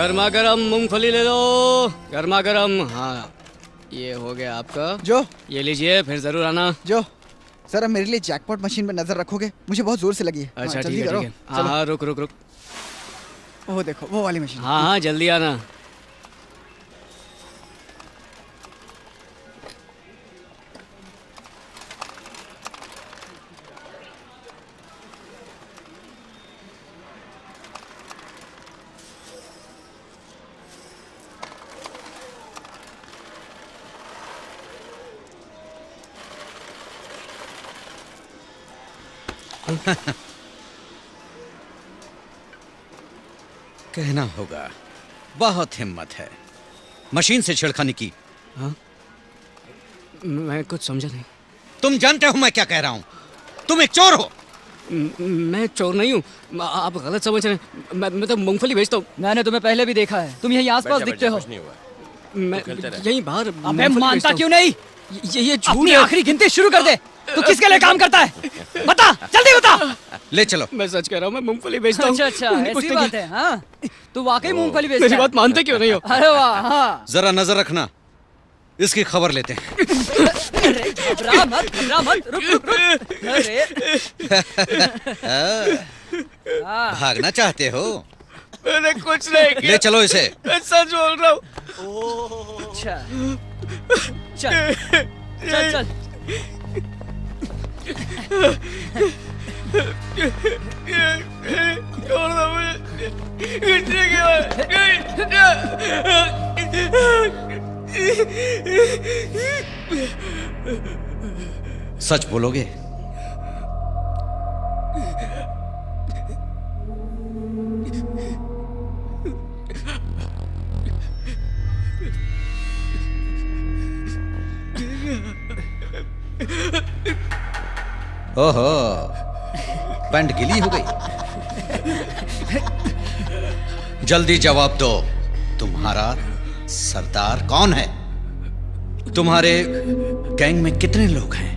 गर्मा गर्म मूंगफली ले लो, गर्मा गर्म। हाँ ये हो गया आपका। जो ये लीजिए, फिर जरूर आना। जो सर मेरे लिए जैकपॉट मशीन पे नजर रखोगे, मुझे बहुत जोर से लगी है। अच्छा जल्दी ठीक है करो। ठीक है। हाँ हाँ रुक रुक रुक। वो देखो वो वाली मशीन। हाँ हाँ जल्दी आना। कहना होगा, बहुत हिम्मत है। मशीन से छेड़खानी की। हाँ मैं कुछ समझा नहीं। तुम जानते हो मैं क्या कह रहा हूं? तुम एक चोर हो। मैं चोर नहीं हूँ, आप गलत समझ रहे हैं। मैं तो मूंगफली बेचता हूँ। मैंने तुम्हें पहले भी देखा है, तुम यहीं आसपास दिखते हो। मैं यहीं बाहर। अबे मानता क्यों नहीं? ये झूठ अपनी है। आखिरी गिनती शुरू कर दे। तू किसके लिए काम करता है? बता, जल्दी बता। ले चलो। मैं सच कह रहा हूँ, मैं मूंगफली बेचता हूँ। अच्छा अच्छा, ऐसी बात है। हाँ तू वाकई मूंगफली बेचता मेरी है। बात मानते क्यों नहीं हो? अरे वाह। हाँ जरा नजर रखना, इसकी खबर लेते हैं। अरे घबरा मत, रुक रुक रुक। अरे भागना चाहते हो? मैंने कुछ नहीं किया। ले चलो इसे। मैं सच बोल रहा हूँ। अच्छा चल चल चल। छोड़ दो मुझे। कुछ नहीं किया। सच बोलोगे? ओहो, पैंट गीली हो गई। जल्दी जवाब दो, तुम्हारा सरदार कौन है? तुम्हारे गैंग में कितने लोग हैं?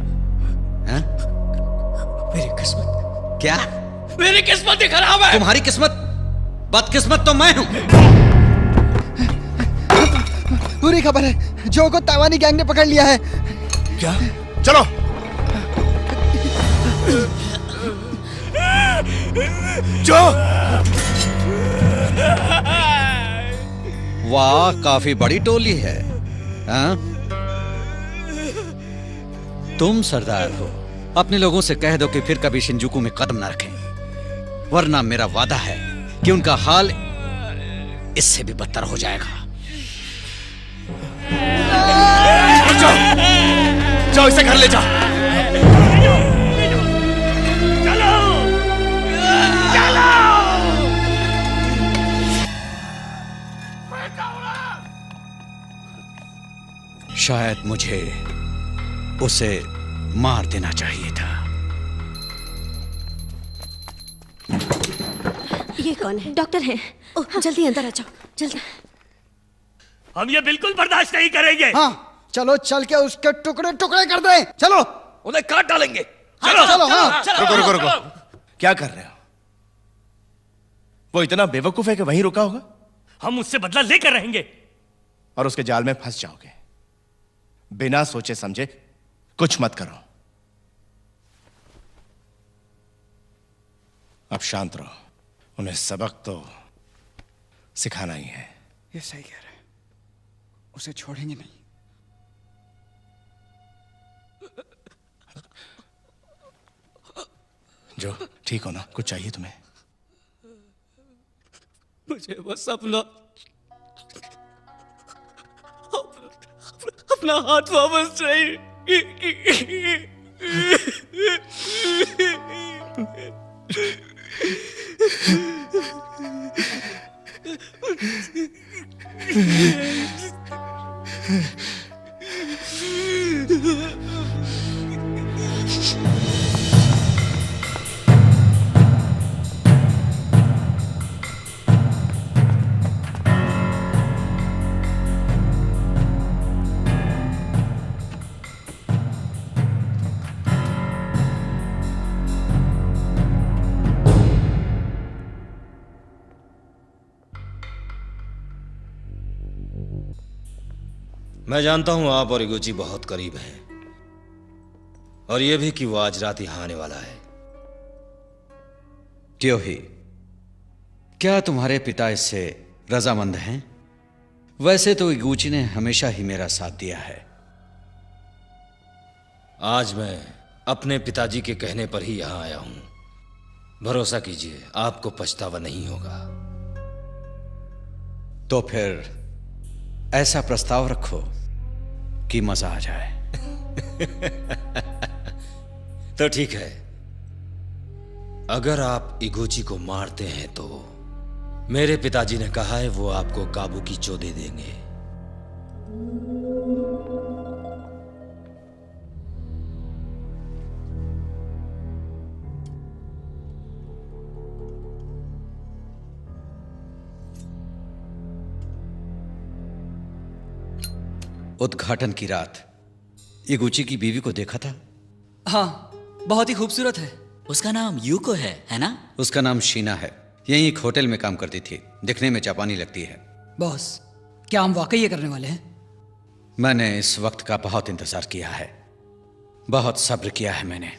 हा? मेरी किस्मत। क्या? मेरी किस्मत ही खराब है। तुम्हारी किस्मत? बदकिस्मत तो मैं हूं। पूरी खबर है, जो को ताइवानी गैंग ने पकड़ लिया है। क्या? चलो। जो वाह, काफी बड़ी टोली है। हाँ? तुम सरदार हो, अपने लोगों से कह दो कि फिर कभी शिंजुकू में कदम न रखें, वरना मेरा वादा है कि उनका हाल इससे भी बदतर हो जाएगा। जाओ, इसे घर ले जाओ। शायद मुझे उसे मार देना चाहिए था। ये कौन है? डॉक्टर हैं। ओह, जल्दी अंदर आ जाओ, जल्दी। हम ये बिल्कुल बर्दाश्त नहीं करेंगे। हाँ चलो, चल के उसके टुकड़े टुकड़े कर दे। चलो, उन्हें काट डालेंगे। चलो चलो। हाँ रुको रुको रुको, क्या कर रहे हो? वो इतना बेवकूफ है कि वहीं रुका होगा। हम उससे बदला लेकर रहेंगे। और उसके जाल में फंस जाओगे। बिना सोचे समझे कुछ मत करो। अब शांत रहो, उन्हें सबक तो सिखाना ही है। ये सही कह रहे हैं, उसे छोड़ेंगे नहीं। जो ठीक हो ना? कुछ चाहिए तुम्हें? मुझे बस अपना हाथ वापस चाहिए। मैं जानता हूं आप और इगुची बहुत करीब हैं, और यह भी कि वो आज रात यहां आने वाला है। ट्योही, क्या तुम्हारे पिता इससे रजामंद हैं? वैसे तो इगुची ने हमेशा ही मेरा साथ दिया है। आज मैं अपने पिताजी के कहने पर ही यहां आया हूं। भरोसा कीजिए, आपको पछतावा नहीं होगा। तो फिर ऐसा प्रस्ताव रखो कि मजा आ जाए। तो ठीक है, अगर आप इगुची को मारते हैं तो मेरे पिताजी ने कहा है वो आपको काबुकी-चो दे देंगे। उद्घाटन की रात इगुची की बीवी को देखा था? हाँ, बहुत ही खूबसूरत है। उसका नाम यूको है ना? उसका नाम शीना है। यहीं एक होटल में काम करती थी। दिखने में जापानी लगती है। बॉस, क्या हम वाकई ये करने वाले हैं? मैंने इस वक्त का बहुत इंतजार किया है, बहुत सब्र किया है मैंने।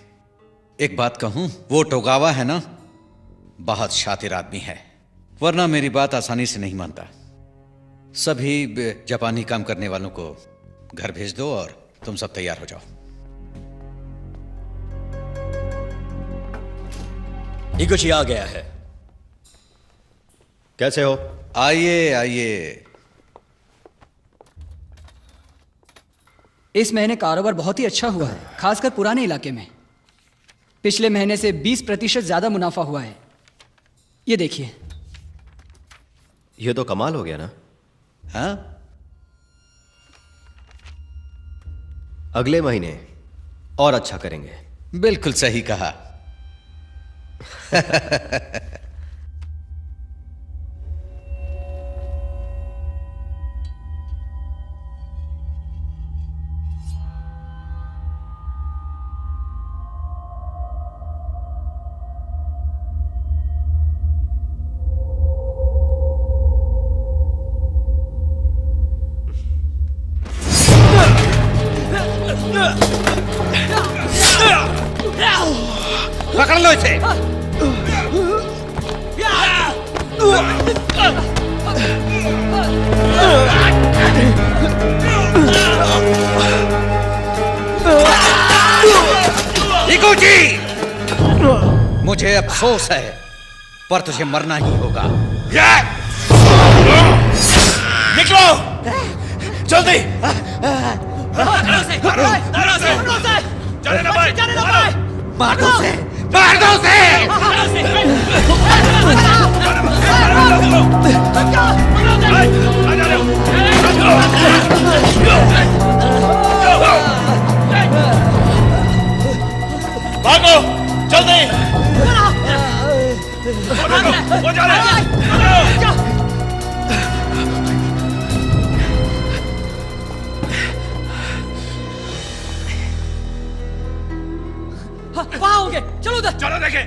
एक बात कहूं, वो टोगावा है ना, बहुत शातिर आदमी है, वरना मेरी बात आसानी से नहीं मानता। सभी जापानी काम करने वालों को घर भेज दो और तुम सब तैयार हो जाओ। इगुची आ गया है। कैसे हो? आइए आइए। इस महीने कारोबार बहुत ही अच्छा हुआ है, खासकर पुराने इलाके में। पिछले महीने से 20% ज्यादा मुनाफा हुआ है। ये देखिए। ये तो कमाल हो गया ना। हाँ? अगले महीने और अच्छा करेंगे। बिल्कुल सही कहा। पकड़ लो इसे। इगुची, मुझे अफसोस है, पर तुझे मरना ही होगा। निकलो जल्दी। मार दो उसे, मार दो उसे। भागो जल्दी। वो जा रहे हैं। वहां होंगे, चलो उधर। चलो देखें।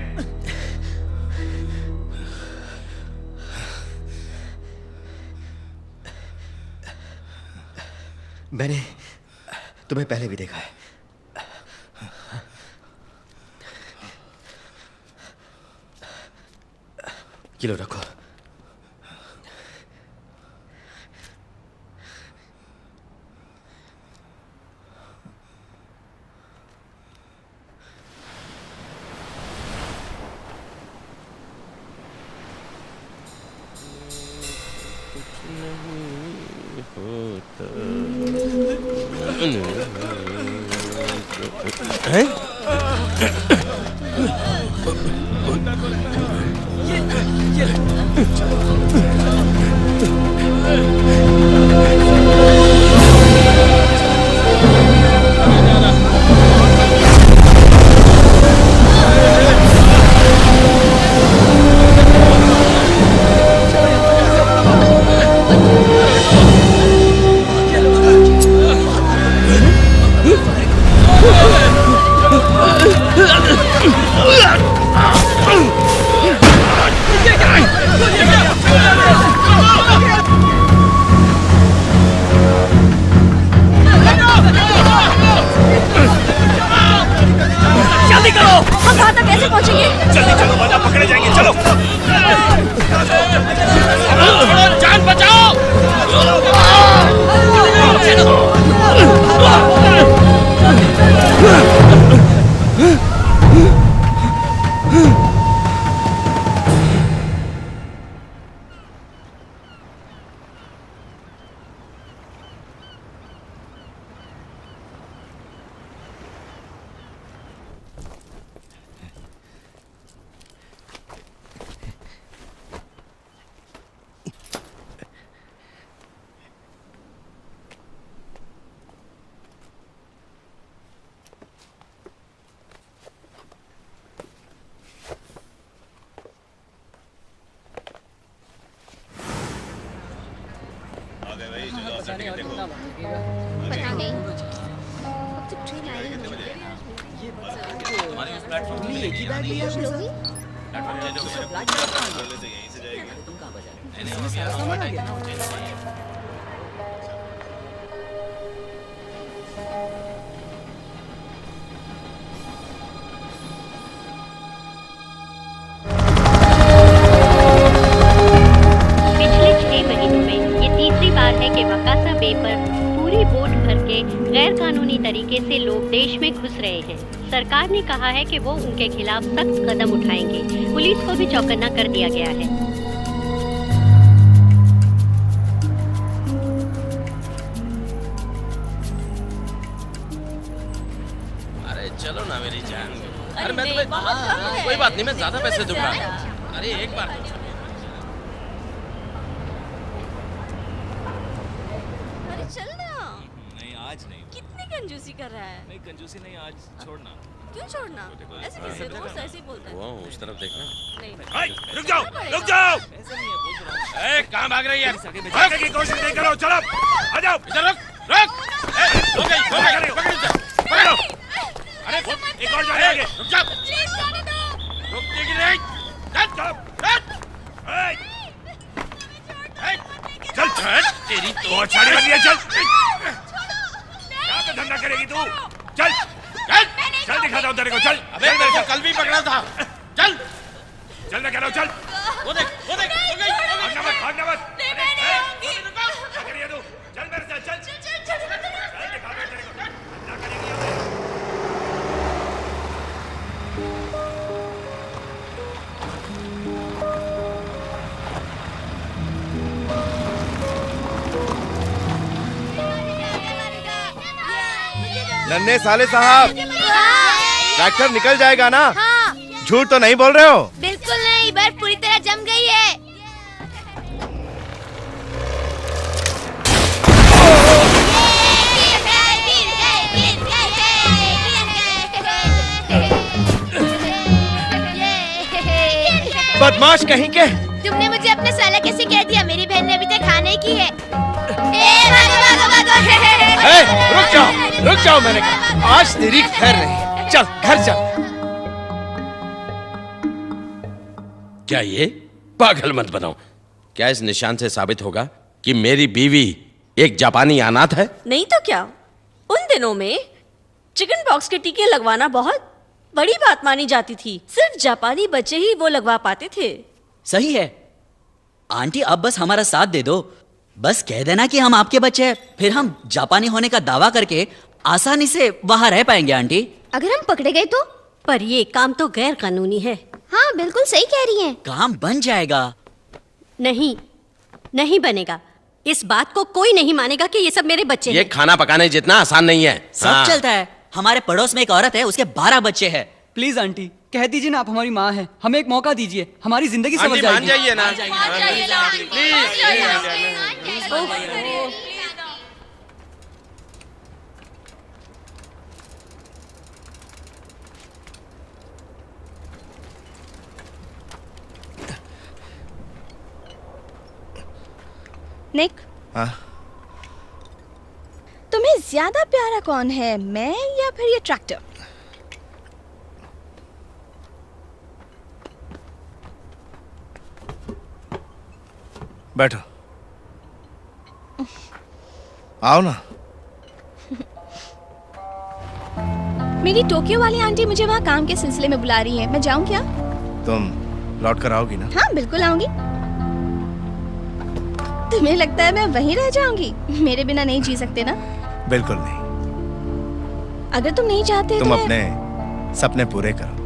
मैंने तुम्हें पहले भी देखा है। किलो रखो। हम वहाँ तक कैसे पहुँचेंगे? जल्दी चलो वरना पकड़े जाएंगे। चलो जान बचाओ। पता नहीं। अब तो ट्रेन आई पिछले 6 महीनों में ये तीसरी बार है कि वकासा बे पर पूरी बोट भर के गैर कानूनी तरीके से लोग देश में घुस रहे हैं। सरकार ने कहा है कि वो उनके खिलाफ सख्त कदम उठाएंगे। पुलिस को भी चौकन्ना कर दिया गया है। अरे चलो ना मेरी जान। अरे मैं तुम्हें कोई बात नहीं, मैं ज्यादा पैसे दूंगा। अरे एक बार चल ना। नहीं आज नहीं। कितनी कंजूसी कर रहा है? नहीं कंजूसी नहीं, आज छोड़ना। क्यों छोड़ना? ऐसे कैसे? तो वो ऐसे ही बोलता है। वो उस तरफ देखना। नहीं। रुक जाओ, रुक जाओ। कहाँ भाग रही है? भागने की कोशिश नहीं करो। चलो आ जाओ। इधर रुक, रुक। हो गई, पकड़ो इसे, पकड़ो। अरे एक और जाने आगे। रुक जाओ। रुकने की नहीं। चल चल। तेरी तो छाड़ी बन है। चल। क्या धंधा करेगी तू? चल चल चल, दिखाता हूँ तेरे को। चल। अबे मेरे को कल भी पकड़ा था। चल चल, मैं कह रहा हूँ चल। वो देख हो गई। भागना मत, भागना मत। पकड़िए तू। चल मेरे साथ, चल चल चल चल, दिखाता हूँ तेरे को। धंधा करेगी यहाँ पे। नन्हे साले साहब, ट्रैक्टर निकल जाएगा ना? हाँ। झूठ तो नहीं बोल रहे हो? बिल्कुल नहीं, बर्फ पूरी तरह जम गई है। बदमाश कहीं के। तुमने मुझे अपना साला कैसे कह दिया? मेरी बहन ने अभी तक खाने की है। भागो भागो भागो। रुक जाओ मैंने कहा। आज तेरी खैर नहीं। चल घर चल। क्या ये पागल मत बनाओ। क्या इस निशान से साबित होगा कि मेरी बीवी एक जापानी अनाथ है? नहीं तो क्या, उन दिनों में चिकन पॉक्स के टीके लगवाना बहुत बड़ी बात मानी जाती थी। सिर्फ जापानी बच्चे ही वो लगवा पाते थे। सही है आंटी, अब बस हमारा साथ दे दो। बस कह देना कि हम आपके बच्चे हैं, फिर हम जापानी होने का दावा करके आसानी से वहां रह पाएंगे आंटी। अगर हम पकड़े गए तो? पर ये काम तो गैर कानूनी है। हाँ बिल्कुल सही कह रही हैं। काम बन जाएगा। नहीं, नहीं बनेगा। इस बात को कोई नहीं मानेगा कि ये सब मेरे बच्चे ये हैं। खाना पकाने जितना आसान नहीं है। सब चलता है। हमारे पड़ोस में एक औरत है, उसके 12 बच्चे हैं। प्लीज आंटी कह दीजिए ना, आप हमारी माँ हैं। हमें एक मौका दीजिए, हमारी जिंदगी संवर आंटी जाएगी। मान जाइए ना। निक, हाँ? तुम्हें ज्यादा प्यारा कौन है, मैं या फिर ये ट्रैक्टर? बैठो। आओ ना। मेरी टोक्यो वाली आंटी मुझे वहाँ काम के सिलसिले में बुला रही है। मैं जाऊँ क्या? तुम लौट कर आओगी ना? हाँ बिल्कुल आऊंगी। तुम्हें लगता है मैं वहीं रह जाऊंगी? मेरे बिना नहीं जी सकते ना? बिल्कुल नहीं। अगर तुम नहीं चाहते तुम तो अपने सपने पूरे करो।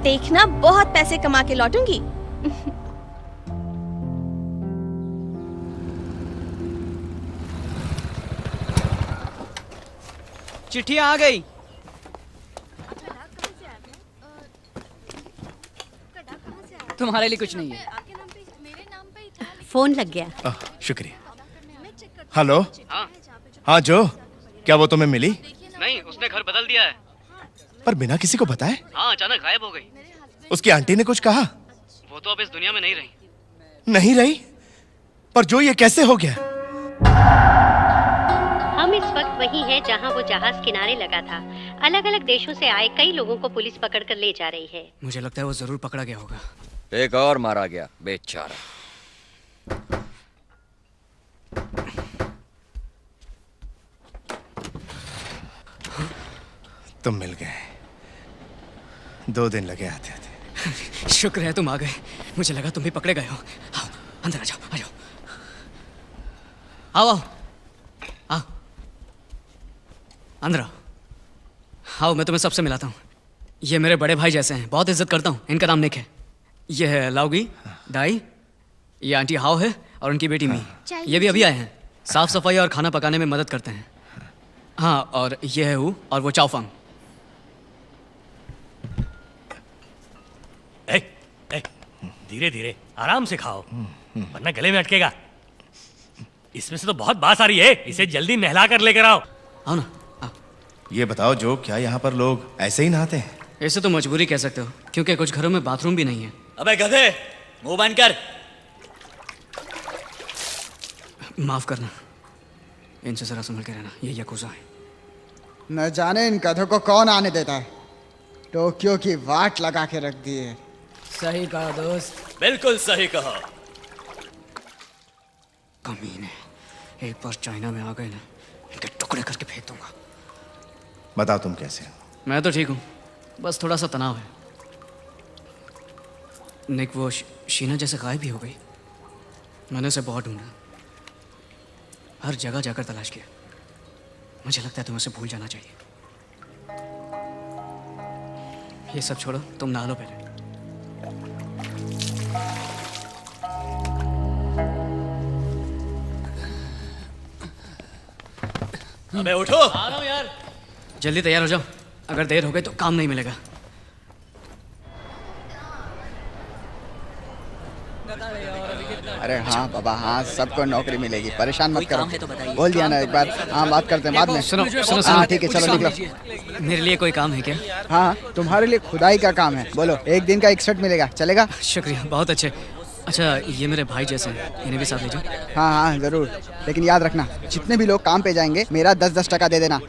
देखना, बहुत पैसे कमा के लौटूंगी। चिट्ठियां आ गई। तुम्हारे लिए कुछ नहीं है। फोन लग गया। शुक्रिया। हेलो। हाँ जो, क्या वो तुम्हें मिली? नहीं, उसने घर बदल दिया है। पर बिना किसी को बताए? हाँ, अचानक गायब हो गई। उसकी आंटी ने कुछ कहा? वो तो अब इस दुनिया में नहीं रही। नहीं रही? पर जो, ये कैसे हो गया? हम इस वक्त वही हैं जहां वो जहाज किनारे लगा था। अलग अलग देशों से आए कई लोगों को पुलिस पकड़ कर ले जा रही है। मुझे लगता है वो जरूर पकड़ा गया होगा। एक और मारा गया, बेचारा। तुम मिल गए। 2 दिन लगे आते आते। शुक्र है तुम आ गए। मुझे लगा तुम भी पकड़े गए हो। आओ, अंदर आ जाओ, आ जाओ। आओ आओ आओ, अंदर आओ। आओ, मैं तुम्हें सबसे मिलाता हूँ। ये मेरे बड़े भाई जैसे हैं, बहुत इज्जत करता हूँ। इनका नाम निक है। ये है लाओगी, दाई। ये आंटी हाओ है और उनकी बेटी मी। ये भी अभी आए हैं। साफ सफाई और खाना पकाने में मदद करते हैं। हाँ, और ये है ऊ और वो चाओफांग। धीरे धीरे आराम से खाओ, वरना गले में अटकेगा। इसमें से तो बहुत बास आ रही है। इसे जल्दी नहला कर लेकर आओ। आओ ना। ये बताओ जो, क्या यहाँ पर लोग ऐसे ही नहाते हैं? ऐसे तो मजबूरी कह सकते हो, क्योंकि कुछ घरों में बाथरूम भी नहीं है। अबे गधे, मुंह बंद कर। माफ करना, इनसे जरा संभल के रहना। ये याकुजा है। न जाने इन गधों को कौन आने देता है। टोक्यो की वाट लगा के रख दी है। सही कहा दोस्त, बिल्कुल सही कहा। कमीने, एक बार चाइना में आ गए ना, इनके टुकड़े करके फेंक दूंगा। बताओ तुम कैसे हो? मैं तो ठीक हूँ, बस थोड़ा सा तनाव है। निक, वो शीना जैसे गायब भी हो गई। मैंने उसे बहुत ढूंढा, हर जगह जाकर तलाश किया। मुझे लगता है तुम्हें उसे भूल जाना चाहिए। ये सब छोड़ो, तुम नहा लो पहले। अबे उठो। आ रहा हूं यार। जल्दी तैयार हो जाओ, अगर देर हो गई तो काम नहीं मिलेगा। अरे हाँ बाबा, हाँ सबको नौकरी मिलेगी, परेशान मत करो। है तो बताइए। बोल दिया ना एक बार। हाँ, बात करते हैं बाद में। सुनो सुनो हाँ सुनो, ठीक है, चलो निकलो। मेरे लिए कोई काम है क्या? हाँ, तुम्हारे लिए खुदाई का काम है। बोलो, 1 दिन का 61 मिलेगा, चलेगा? शुक्रिया, बहुत अच्छे। अच्छा, ये मेरे भाई जैसे हैं, इन्हें भी साथ ले जाओ। हाँ हाँ जरूर, लेकिन याद रखना, जितने भी लोग काम पे जाएंगे मेरा 10-10 टका दे देना।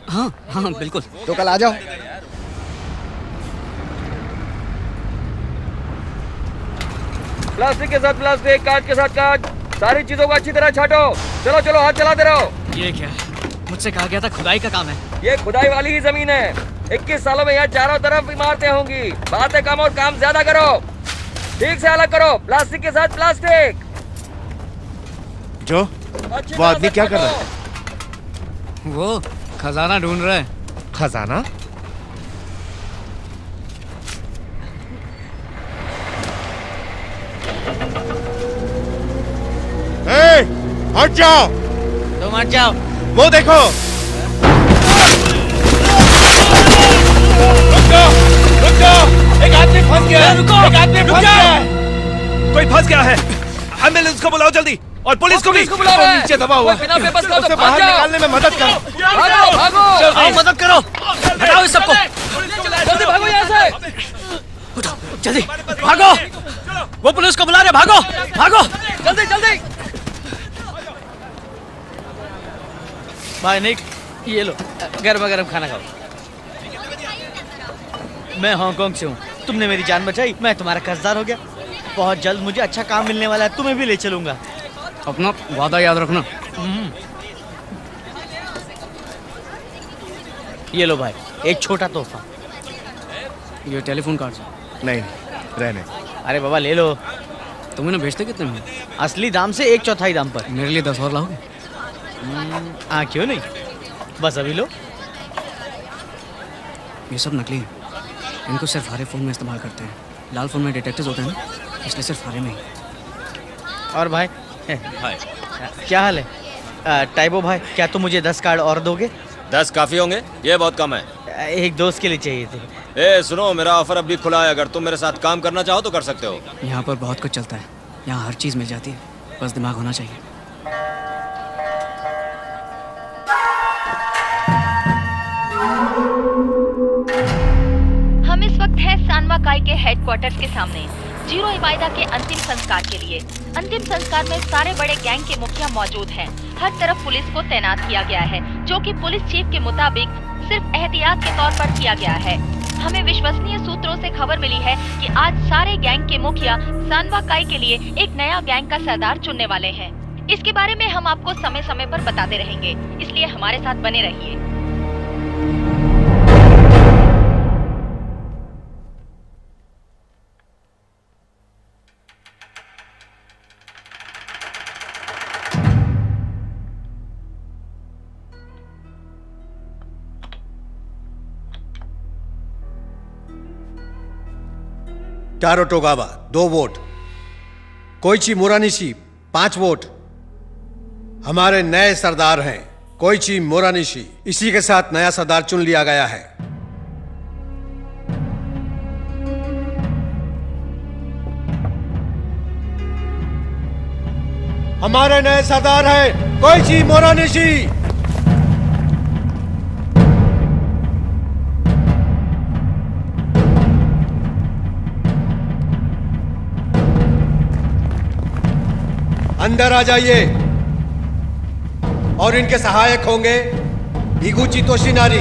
हाँ हाँ बिल्कुल। तो कल आ जाओ। प्लास्टिक के साथ प्लास्टिक, कांच के साथ कांच, सारी चीजों को अच्छी तरह छांटो। चलो चलो, हाथ चलाते रहो। ये क्या है? मुझसे कहा गया था खुदाई का काम है। ये खुदाई वाली ही जमीन है। 21 सालों में यहाँ चारों तरफ इमारतें होंगी। बातें कम और काम ज्यादा करो। ठीक से अलग करो, प्लास्टिक के साथ प्लास्टिक। जो, वो आदमी क्या कर रहा है? वो खजाना ढूंढ रहा है। खजाना? हट जाओ। तुम हट जाओ। वो देखो। रुक जाओ, एक आदमी फंस गया है। रुको, एक आदमी फंस गया है। कोई फंस गया है। एम्बुलेंस को बुलाओ जल्दी, और पुलिस को भी। बुला रहा है। नीचे दबा हुआ है। उसे बाहर निकालने में मदद करो। भागो भागो, आओ मदद करो, हटाओ इस सबको। जल्दी भागो यहाँ से। उठो जल्दी, भागो। वो पुलिस को बुला रहे, भागो भागो जल्दी जल्दी। भाई निक, ये लो गर्मा गर्म खाना खाओ। मैं हांगकांग से हूँ, तुमने मेरी जान बचाई, मैं तुम्हारा कर्जदार हो गया। बहुत जल्द मुझे अच्छा काम मिलने वाला है, तुम्हें भी ले चलूंगा। अपना वादा याद रखना। ये लो भाई, एक छोटा तोहफा। ये टेलीफोन कार्ड है। नहीं रहने। अरे बाबा ले लो। तुम इन्हें बेचते कितने में? असली दाम से 1/4 दाम पर। मेरे लिए 10 और लाओगे? हाँ क्यों नहीं, बस अभी लो। ये सब नकली है। इनको सिर्फ हरे फोन में इस्तेमाल करते हैं। लाल फोन में डिटेक्टिव्स होते हैं ना, इसलिए सिर्फ हरे में ही। और भाई हाय, क्या हाल है? टाइबो भाई, क्या तुम मुझे 10 कार्ड और दोगे? 10 काफी होंगे, ये बहुत कम है। एक दोस्त के लिए चाहिए थे। ए सुनो, मेरा ऑफर अब भी खुला है, अगर तुम मेरे साथ काम करना चाहो तो कर सकते हो। यहाँ पर बहुत कुछ चलता है, यहाँ हर चीज़ मिल जाती है, बस दिमाग होना चाहिए। हम इस वक्त हैं सानवा काई के हेडक्वार्टर्स के सामने, जीरो इबायदा के अंतिम संस्कार के लिए। अंतिम संस्कार में सारे बड़े गैंग के मुखिया मौजूद हैं। हर तरफ पुलिस को तैनात किया गया है, जो कि पुलिस चीफ के मुताबिक सिर्फ एहतियात के तौर पर किया गया है। हमें विश्वसनीय सूत्रों से खबर मिली है कि आज सारे गैंग के मुखिया सानवा काई के लिए एक नया गैंग का सरदार चुनने वाले हैं। इसके बारे में हम आपको समय समय पर बताते रहेंगे, इसलिए हमारे साथ बने रहिए। Tarot टोगावा 2 vote, Koichi मोरानिशी 5 vote. हमारे नए सरदार हैं कोइची मोरानिशी। इसी के साथ नया सरदार चुन लिया गया है। हमारे नए सरदार हैं कोइची मोरानिशी। अंदर आ जाइए। और इनके सहायक होंगे इगुची तोशिनारी।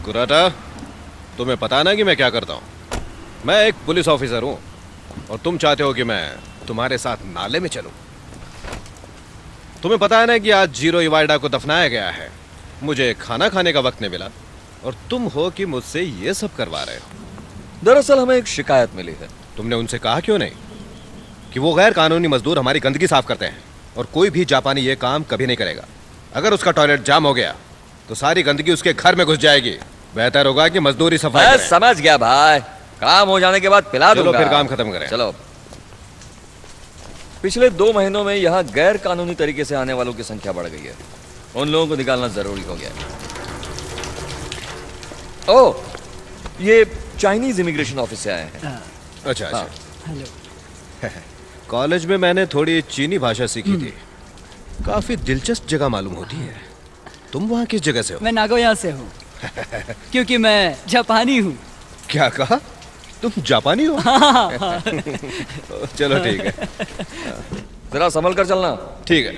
कुराटा, तुम्हें पता ना कि मैं क्या करता हूँ। मैं एक पुलिस ऑफिसर हूँ और तुम चाहते हो कि मैं तुम्हारे साथ नाले में चलूं। तुम्हें पता है ना कि आज जीरो इवाइडा को दफनाया गया है। मुझे खाना खाने का वक्त नहीं मिला और तुम हो कि मुझसे ये सब करवा रहे हो। दरअसल हमें एक शिकायत मिली है। तुमने उनसे कहा क्यों नहीं कि वो गैर कानूनी मजदूर हमारी गंदगी साफ करते हैं और कोई भी जापानी ये काम कभी नहीं करेगा। अगर उसका टॉयलेट जाम हो गया तो सारी गंदगी उसके घर में घुस जाएगी। बेहतर होगा कि मजदूरी सफाई मैं करें। समझ गया भाई, काम हो जाने के बाद पिला दूंगा। चलो फिर काम खत्म करें। चलो। पिछले 2 महीनों में यहाँ गैर कानूनी तरीके से आने वालों की संख्या बढ़ गई है। उन लोगों को निकालना जरूरी हो गया है। ओह, ये चाइनीज इमिग्रेशन ऑफिस से आए हैं। अच्छा अच्छा। हेलो। कॉलेज में मैंने थोड़ी चीनी भाषा सीखी थी। काफी दिलचस्प जगह मालूम होती है। तुम वहाँ किस जगह से हो? मैं नागोया से हूँ। क्योंकि मैं जापानी हूँ। क्या कहा? तुम जापानी हो? हाँ। चलो ठीक है। जरा संभल कर चलना। ठीक है।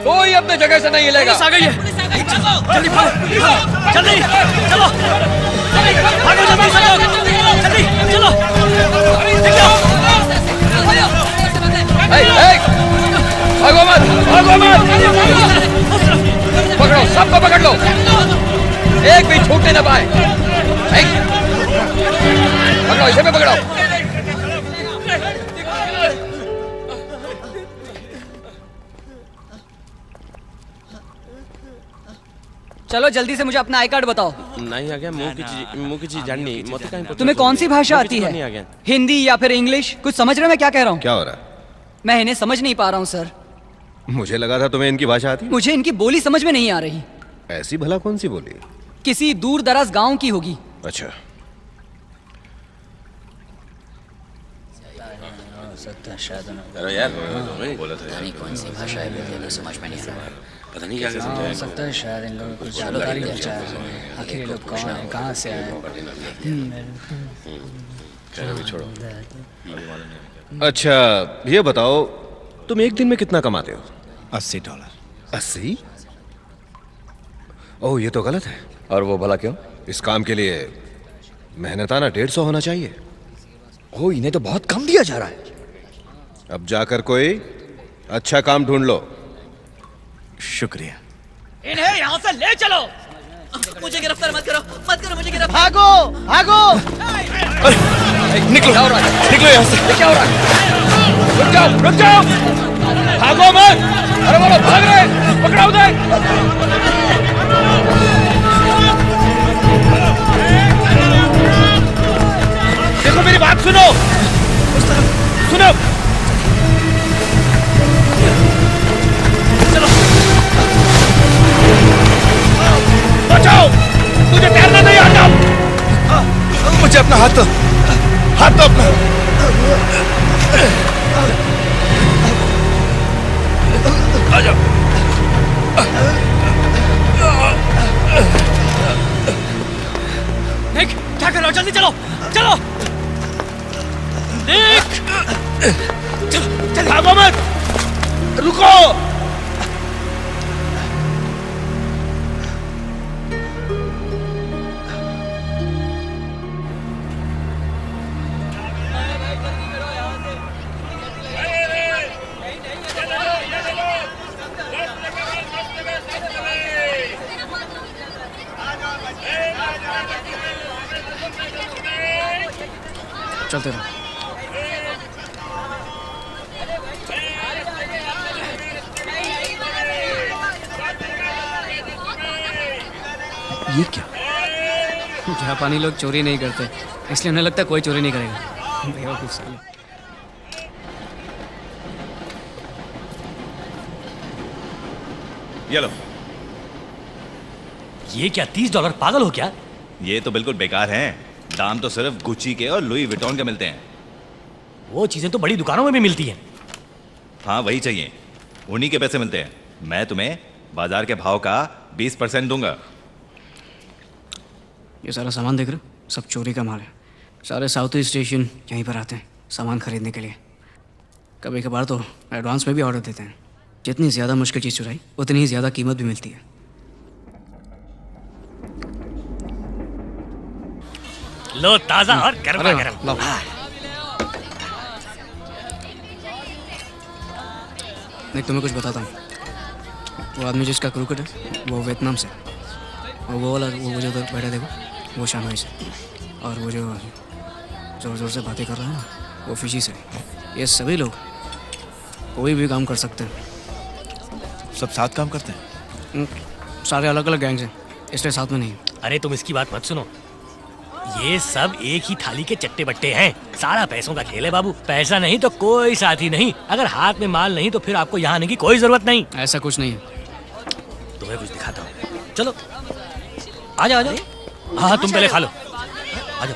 कोई अपने जगह से नहीं हिलेगा। पुलिस आ गई है। जल्दी भागो, जल्दी चलो, भागो जल्दी से लोग, जल्दी चलो। भागो मत, भागो मत। पकड़ो, सबको पकड़ लो, एक भी छूटने न पाए। पकड़ो, इसे भी पकड़ो। चलो जल्दी से मुझे अपना आई कार्ड बताओ। नहीं आ गया मुंह की चीज जाननी मोती का तुम्हें कौन सी भाषा आती है? हिंदी या फिर इंग्लिश? कुछ समझ रहे हो मैं क्या कह रहा हूँ? क्या हो रहा है? मैं इन्हें समझ नहीं पा रहा हूँ सर। मुझे लगा था तुम्हें इनकी भाषा आती है। मुझे इनकी बोली समझ में नहीं आ रही। ऐसी भला कौन सी बोली? किसी दूर दराज गाँव की होगी। अच्छा अरे यार बोला था यार कौन सी भाषा है समझ में नहीं आ रहा। पता नहीं क्या समझाया। हो सकता है शायद इन लोगों को कुछ जानकारी मिल जाए। आखिर ये लोग कौन है, कहाँ से आए? अभी छोड़ो। अच्छा ये बताओ तुम एक दिन में कितना कमाते हो? $80। 80? ओह ये तो गलत है। और वो भला क्यों? इस काम के लिए मेहनताना 150 होना चाहिए। ओ इन्हें तो बहुत कम दिया जा रहा है। अब जाकर कोई अच्छा काम ढूंढ लो। शुक्रिया। इन्हें यहाँ से ले चलो। मुझे गिरफ्तार मत करो, मत करो मुझे गिरफ्तार। भागो भागो। निकलो निकलो यहाँ से। क्या हो रहा है? रुक जाओ भागो मत। अरे बोलो भाग रहे, पकड़ाओ उधर। देखो मेरी बात सुनो सुनो। चलो बचाओ, तुझे तैरना नहीं आता। मुझे अपना हाथ दो अपना। आ जाओ। निक क्या कर रहे हो? जल्दी चलो चलो। निक चल भागो मत, रुको। चलते रहो। ये क्या? जापानी लोग चोरी नहीं करते, इसलिए उन्हें लगता है कोई चोरी नहीं करेगा। बेवकूफ साले। ये लो। ये क्या $30? पागल हो क्या? ये तो बिल्कुल बेकार हैं। दाम तो सिर्फ गुच्ची के और लुई विटॉन के मिलते हैं। वो चीजें तो बड़ी दुकानों में भी मिलती हैं। हाँ वही चाहिए, उन्हीं के पैसे मिलते हैं। मैं तुम्हें बाजार के भाव का 20% दूंगा। ये सारा सामान देख रहे हो? सब चोरी का माल है। सारे साउथ ईस्ट एशियन यहीं पर आते हैं सामान खरीदने के लिए। कभी कभार तो एडवांस में भी ऑर्डर देते हैं। जितनी ज़्यादा मुश्किल चीज़ चुराई उतनी ही ज़्यादा कीमत भी मिलती है। लो ताजा और गरमा गरम। नहीं तुम्हें कुछ बताता हूँ। वो आदमी जिसका क्रिकेट है वो वियतनाम से, और वो वाला वो जो उधर बैठा देखो वो शंघाई से, और वो जो ज़ोर ज़ोर से बातें कर रहा है ना वो फिजी से। ये सभी लोग कोई भी काम कर सकते हैं। सब साथ काम करते हैं? सारे अलग अलग गैंग्स हैं, इसलिए साथ में नहीं। अरे तुम इसकी बात मत सुनो। ये सब एक ही थाली के चट्टे बट्टे हैं। सारा पैसों का खेल है बाबू। पैसा नहीं तो कोई साथी नहीं। अगर हाथ में माल नहीं तो फिर आपको यहाँ आने की कोई जरूरत नहीं। ऐसा कुछ नहीं है। तुम्हें कुछ दिखाता हूँ, चलो आ जाओ आ जाओ। हाँ तुम पहले खा लो, आ जाओ।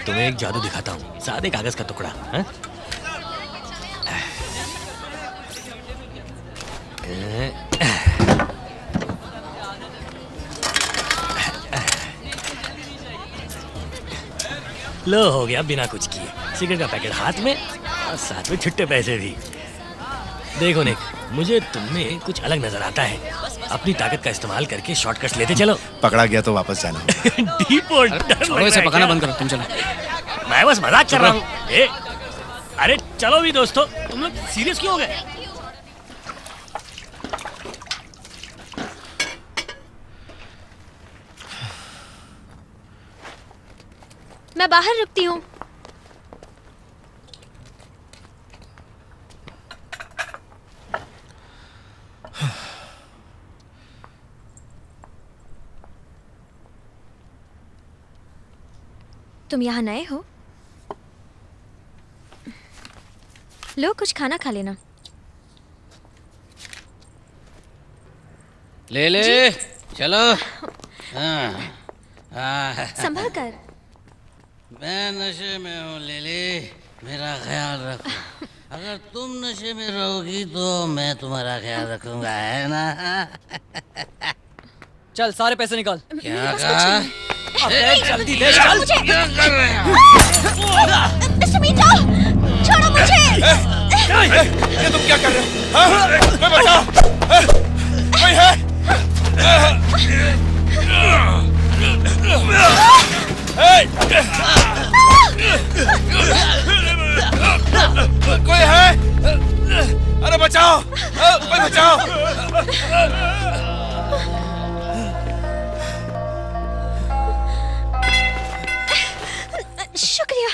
तुम्हें एक जादू दिखाता हूँ, सादे कागज का टुकड़ा। लो हो गया बिना कुछ किए। सिगरेट का पैकेट हाथ में और साथ में छुट्टे पैसे भी। देखो निक, मुझे तुममें कुछ अलग नजर आता है। अपनी ताकत का इस्तेमाल करके शॉर्टकट्स लेते चलो। पकड़ा गया तो वापस जाना। डीप और डर छोड़ो इसे, पकाना बंद करो, तुम चलो। मैं बस मजाक कर रहा हूँ। अरे चलो भी दोस्तों, तुम लोग सीरियस क्यों हो गए? मैं बाहर रुकती हूँ। तुम यहाँ नए हो? लो कुछ खाना खा लेना। ले ले चलो। हाँ, हाँ। संभल कर। मैं नशे में हूँ लिली, मेरा ख्याल रखो। अगर तुम नशे में रहोगी तो मैं तुम्हारा ख्याल रखूंगा, है ना? चल सारे पैसे निकाल। क्या कहा? अबे जल्दी दे चल। क्या कर रहे हो? मिस्टर मीठा, छोड़ो मुझे। ये तुम क्या कर रहे हो? हाँ? कोई बचाओ! कोई है? कोई है? अरे बचाओ! कोई बचाओ! शुक्रिया,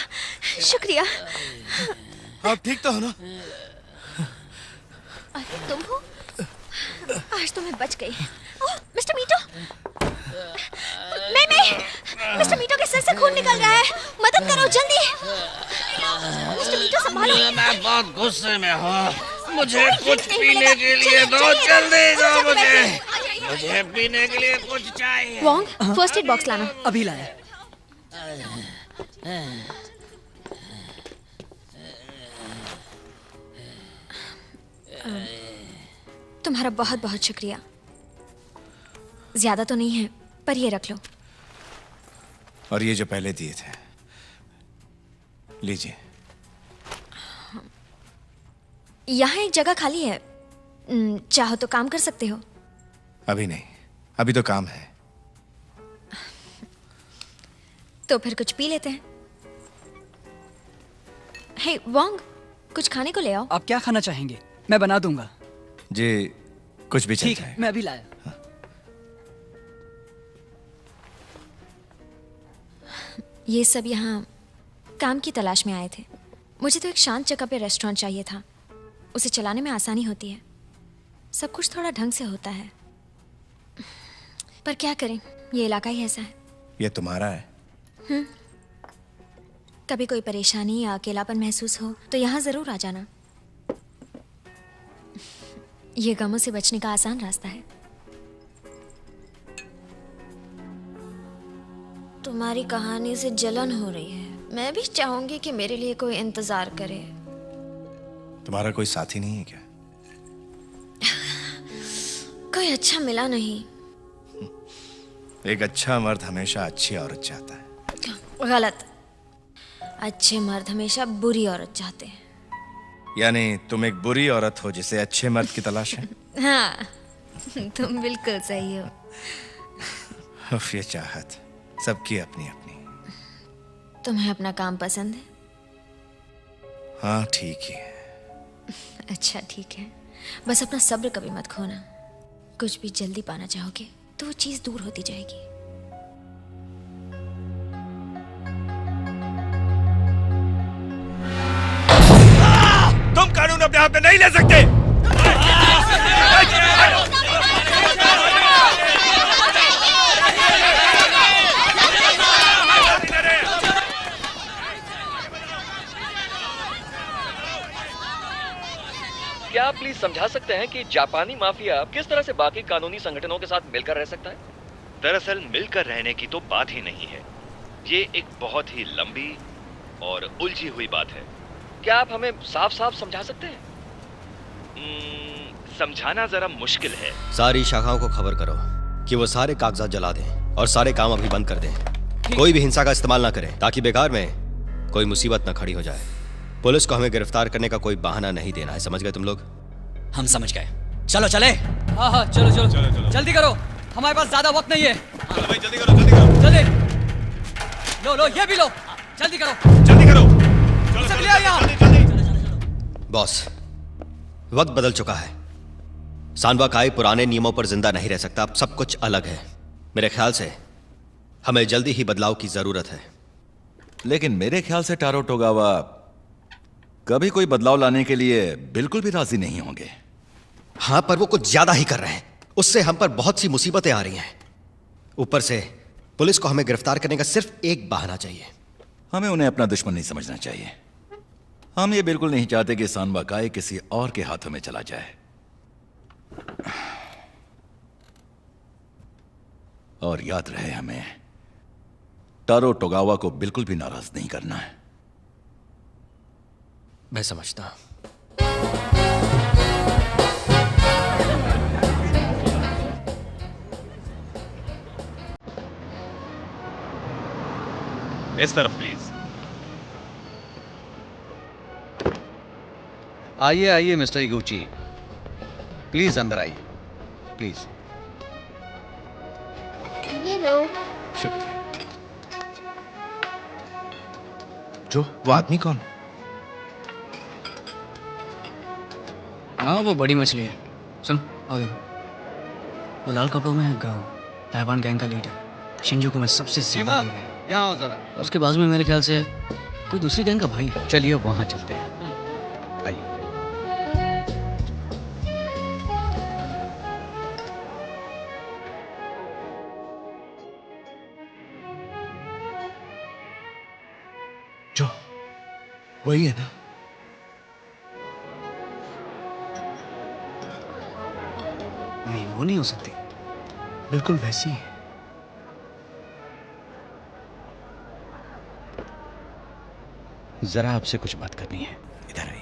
शुक्रिया। आप ठीक तो हो ना? अरे तुम हो? आज तो मैं बच गई। ओह, मिस्टर मीठो! मैं मिस्टर मीठो के सिर से खून निकल रहा है। मदद करो जल्दी। मिस्टर मीठो संभालो। मैं बहुत गुस्से में हूँ। मुझे कुछ पीने के लिए दो, जल्दी दो मुझे पीने के लिए कुछ चाहिए। वोंग, फर्स्ट एड बॉक्स लाना। अभी लाया। तुम्हारा बहुत बहुत शुक्रिया। ज्यादा तो नहीं है, पर ये रख लो। और ये जो पहले दिए थे, लीजिए। यहाँ एक जगह खाली है, चाहो तो काम कर सकते हो। अभी नहीं, अभी तो काम है। तो फिर कुछ पी लेते हैं। हे वोंग, कुछ खाने को ले आओ। आप क्या खाना चाहेंगे? मैं बना दूंगा। जी, कुछ भी ठीक चलता है, मैं अभी लाया। ये सब यहाँ काम की तलाश में आए थे। मुझे तो एक शांत जगह पे रेस्टोरेंट चाहिए था, उसे चलाने में आसानी होती है, सब कुछ थोड़ा ढंग से होता है। पर क्या करें, ये इलाका ही ऐसा है। ये तुम्हारा है। कभी कोई परेशानी या अकेलापन महसूस हो तो यहाँ जरूर आ जाना। ये गमों से बचने का आसान रास्ता है। तुम्हारी कहानी से जलन हो रही है। मैं भी चाहूंगी कि मेरे लिए कोई इंतजार करे। तुम्हारा कोई साथी नहीं है क्या? कोई अच्छा मिला नहीं। एक अच्छा मर्द हमेशा अच्छी औरत चाहता है। गलत। अच्छे मर्द हमेशा बुरी औरत चाहते हैं। यानी तुम एक बुरी औरत हो जिसे अच्छे मर्द की तलाश है? हाँ, तुम बिल्कुल सही हो। उफ, ये चाहत सबकी अपनी अपनी। तुम्हें अपना काम पसंद है? हाँ, ठीक ही है। अच्छा ठीक है, बस अपना सब्र कभी मत खोना। कुछ भी जल्दी पाना चाहोगे तो वो चीज दूर होती जाएगी। तुम कानून अपने हाथ में नहीं ले सकते। क्या आप प्लीज समझा सकते हैं कि जापानी माफिया किस तरह से बाकी कानूनी संगठनों के साथ मिलकर रह सकता है? दरअसल मिलकर रहने की तो बात ही नहीं है। ये एक बहुत ही लंबी और उलझी हुई बात है। क्या आप हमें साफ साफ समझा सकते हैं? समझाना जरा मुश्किल है। सारी शाखाओं को खबर करो कि वो सारे कागजात जला दें और सारे काम अभी बंद कर दें। कोई भी हिंसा का इस्तेमाल ना करें ताकि बेकार में कोई मुसीबत ना खड़ी हो जाए। पुलिस को हमें गिरफ्तार करने का कोई बहाना नहीं देना है, समझ गए तुम लोग? हम समझ गए। चलो चले। हाँ हाँ चलो चलो, चलो, चलो। जल्दी करो, हमारे पास ज्यादा वक्त नहीं है। चलो भाई, जल्दी करो, जल्दी करो। जल्दी लो लो, ये भी लो, जल्दी करो, जल्दी करो। सब ले आओ यहाँ। बॉस, वक्त बदल चुका है। सानवा काई पुराने नियमों पर जिंदा नहीं रह सकता। अब सब कुछ अलग है। मेरे ख्याल से हमें जल्दी ही बदलाव की जरूरत है। लेकिन मेरे ख्याल से टारो टोगावा कभी कोई बदलाव लाने के लिए बिल्कुल भी राजी नहीं होंगे। हाँ, पर वो कुछ ज्यादा ही कर रहे हैं। उससे हम पर बहुत सी मुसीबतें आ रही हैं। ऊपर से पुलिस को हमें गिरफ्तार करने का सिर्फ एक बहाना चाहिए। हमें उन्हें अपना दुश्मन नहीं समझना चाहिए। हम ये बिल्कुल नहीं चाहते कि सानवा काय किसी और के हाथों में चला जाए। और याद रहे, हमें टारो टोगावा को बिल्कुल भी नाराज नहीं करना है। मैं समझता हूं। इस तरफ प्लीज। आइए आइए मिस्टर इगुची, प्लीज अंदर आइए, प्लीज। ये लो। जो वो आदमी कौन? हाँ, वो बड़ी मछली है। सुन, आओ देखो। वो लाल कपड़ों में है गाओ, ताइवान गैंग का लीडर। शिंजुकू में सबसे ज्यादा दूर है। यहाँ आओ जरा। उसके बाजू में मेरे ख्याल से कोई दूसरी गैंग का भाई है। चलिए वहां चलते हैं। आइए। जो वही है ना? नहीं, वो नहीं हो सकती। बिल्कुल वैसी है। जरा आपसे कुछ बात करनी है, इधर आइए।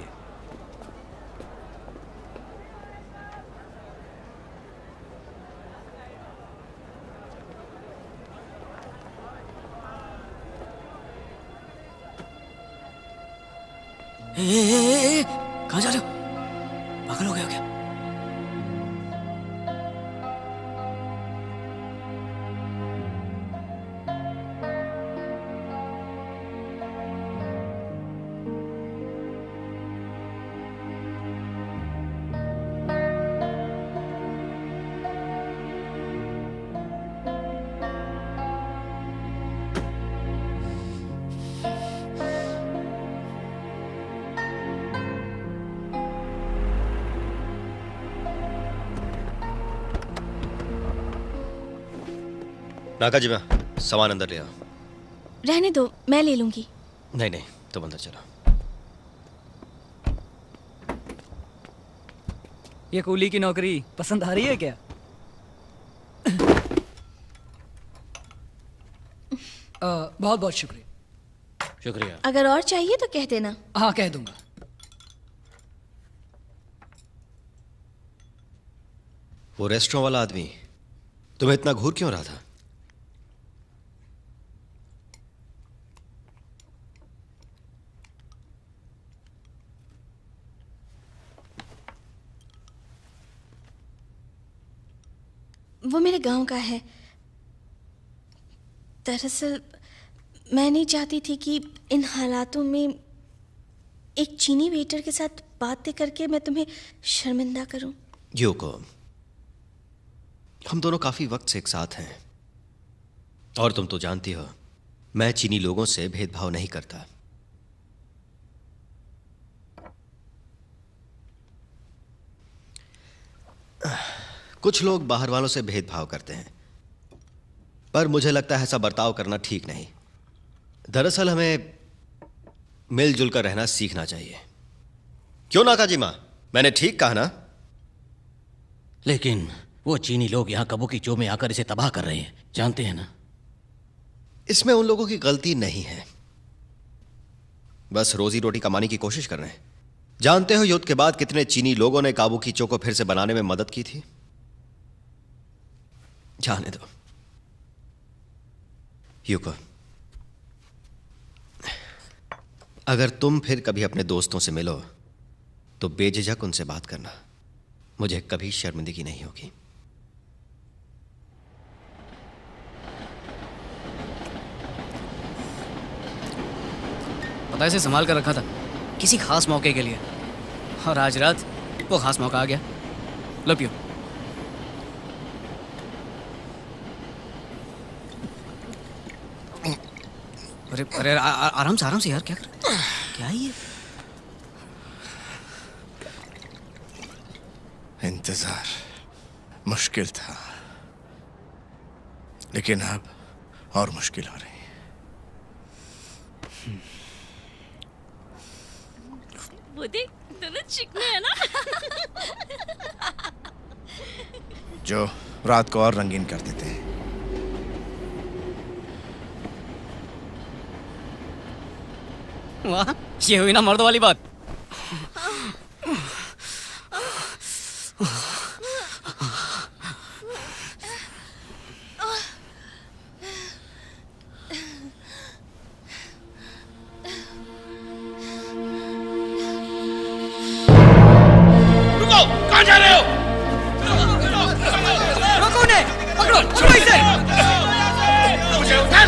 कहाँ जा रहे हो? पागल हो गया क्या? नाकाजी में सामान अंदर ले आओ। रहने दो, मैं ले लूंगी। नहीं नहीं, तुम अंदर चलो। ये कूली की नौकरी पसंद आ रही है क्या? बहुत बहुत शुक्रिया। शुक्रिया। अगर और चाहिए तो कह देना। हाँ, कह दूंगा। वो रेस्टोरेंट वाला आदमी तुम्हें इतना घूर क्यों रहा था? वो मेरे गांव का है। दरअसल मैं नहीं चाहती थी कि इन हालातों में एक चीनी वेटर के साथ बातें करके मैं तुम्हें शर्मिंदा करूं। यूको, हम दोनों काफी वक्त से एक साथ हैं और तुम तो जानती हो मैं चीनी लोगों से भेदभाव नहीं करता। कुछ लोग बाहर वालों से भेदभाव करते हैं, पर मुझे लगता है ऐसा बर्ताव करना ठीक नहीं। दरअसल हमें मिलजुल कर रहना सीखना चाहिए। क्यों नाकाजी मां, मैंने ठीक कहा ना? लेकिन वो चीनी लोग यहाँ कबूकी चो में आकर इसे तबाह कर रहे हैं, जानते हैं ना? इसमें उन लोगों की गलती नहीं है, बस रोजी रोटी कमाने की कोशिश कर रहे हैं। जानते हो युद्ध के बाद कितने चीनी लोगों ने काबुकी चो को फिर से बनाने में मदद की थी? जाने दो यूको, अगर तुम फिर कभी अपने दोस्तों से मिलो तो बेझिझक उनसे बात करना, मुझे कभी शर्मिंदगी नहीं होगी। पता है, इसे संभाल कर रखा था किसी खास मौके के लिए, और आज रात वो खास मौका आ गया। लो पियो। अरे अरे आराम से यार, क्या कर क्या है ये? इंतजार मुश्किल था, लेकिन अब और मुश्किल हो रही है। वो देख दोनों चिकने हैं ना। जो रात को और रंगीन कर देते हैं। वाह, ये हुई ना मर्दों वाली बात। रुको, कहाँ जा रहे हो? रोको उन्हें, पकड़ो, छोड़ो इसे। मुझे उतार,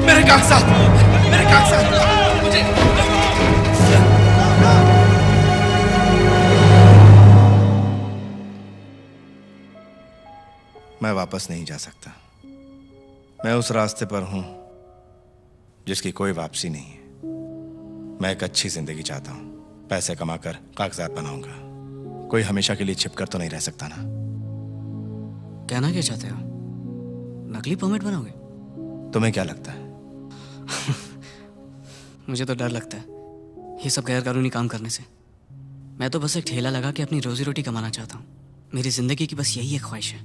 मेरे कागजात, मेरे कागजात, मुझे मैं वापस नहीं जा सकता। मैं उस रास्ते पर हूं जिसकी कोई वापसी नहीं है। मैं एक अच्छी जिंदगी चाहता हूं, पैसे कमाकर कागजात बनाऊंगा। कोई हमेशा के लिए छिपकर तो नहीं रह सकता ना। कहना क्या चाहते हो? नकली परमिट बनाओगे? तुम्हें क्या लगता है? मुझे तो डर लगता है ये सब गैर कानूनी काम करने से। मैं तो बस एक ठेला लगा के अपनी रोजी रोटी कमाना चाहता हूँ। मेरी जिंदगी की बस यही एक ख्वाहिश है।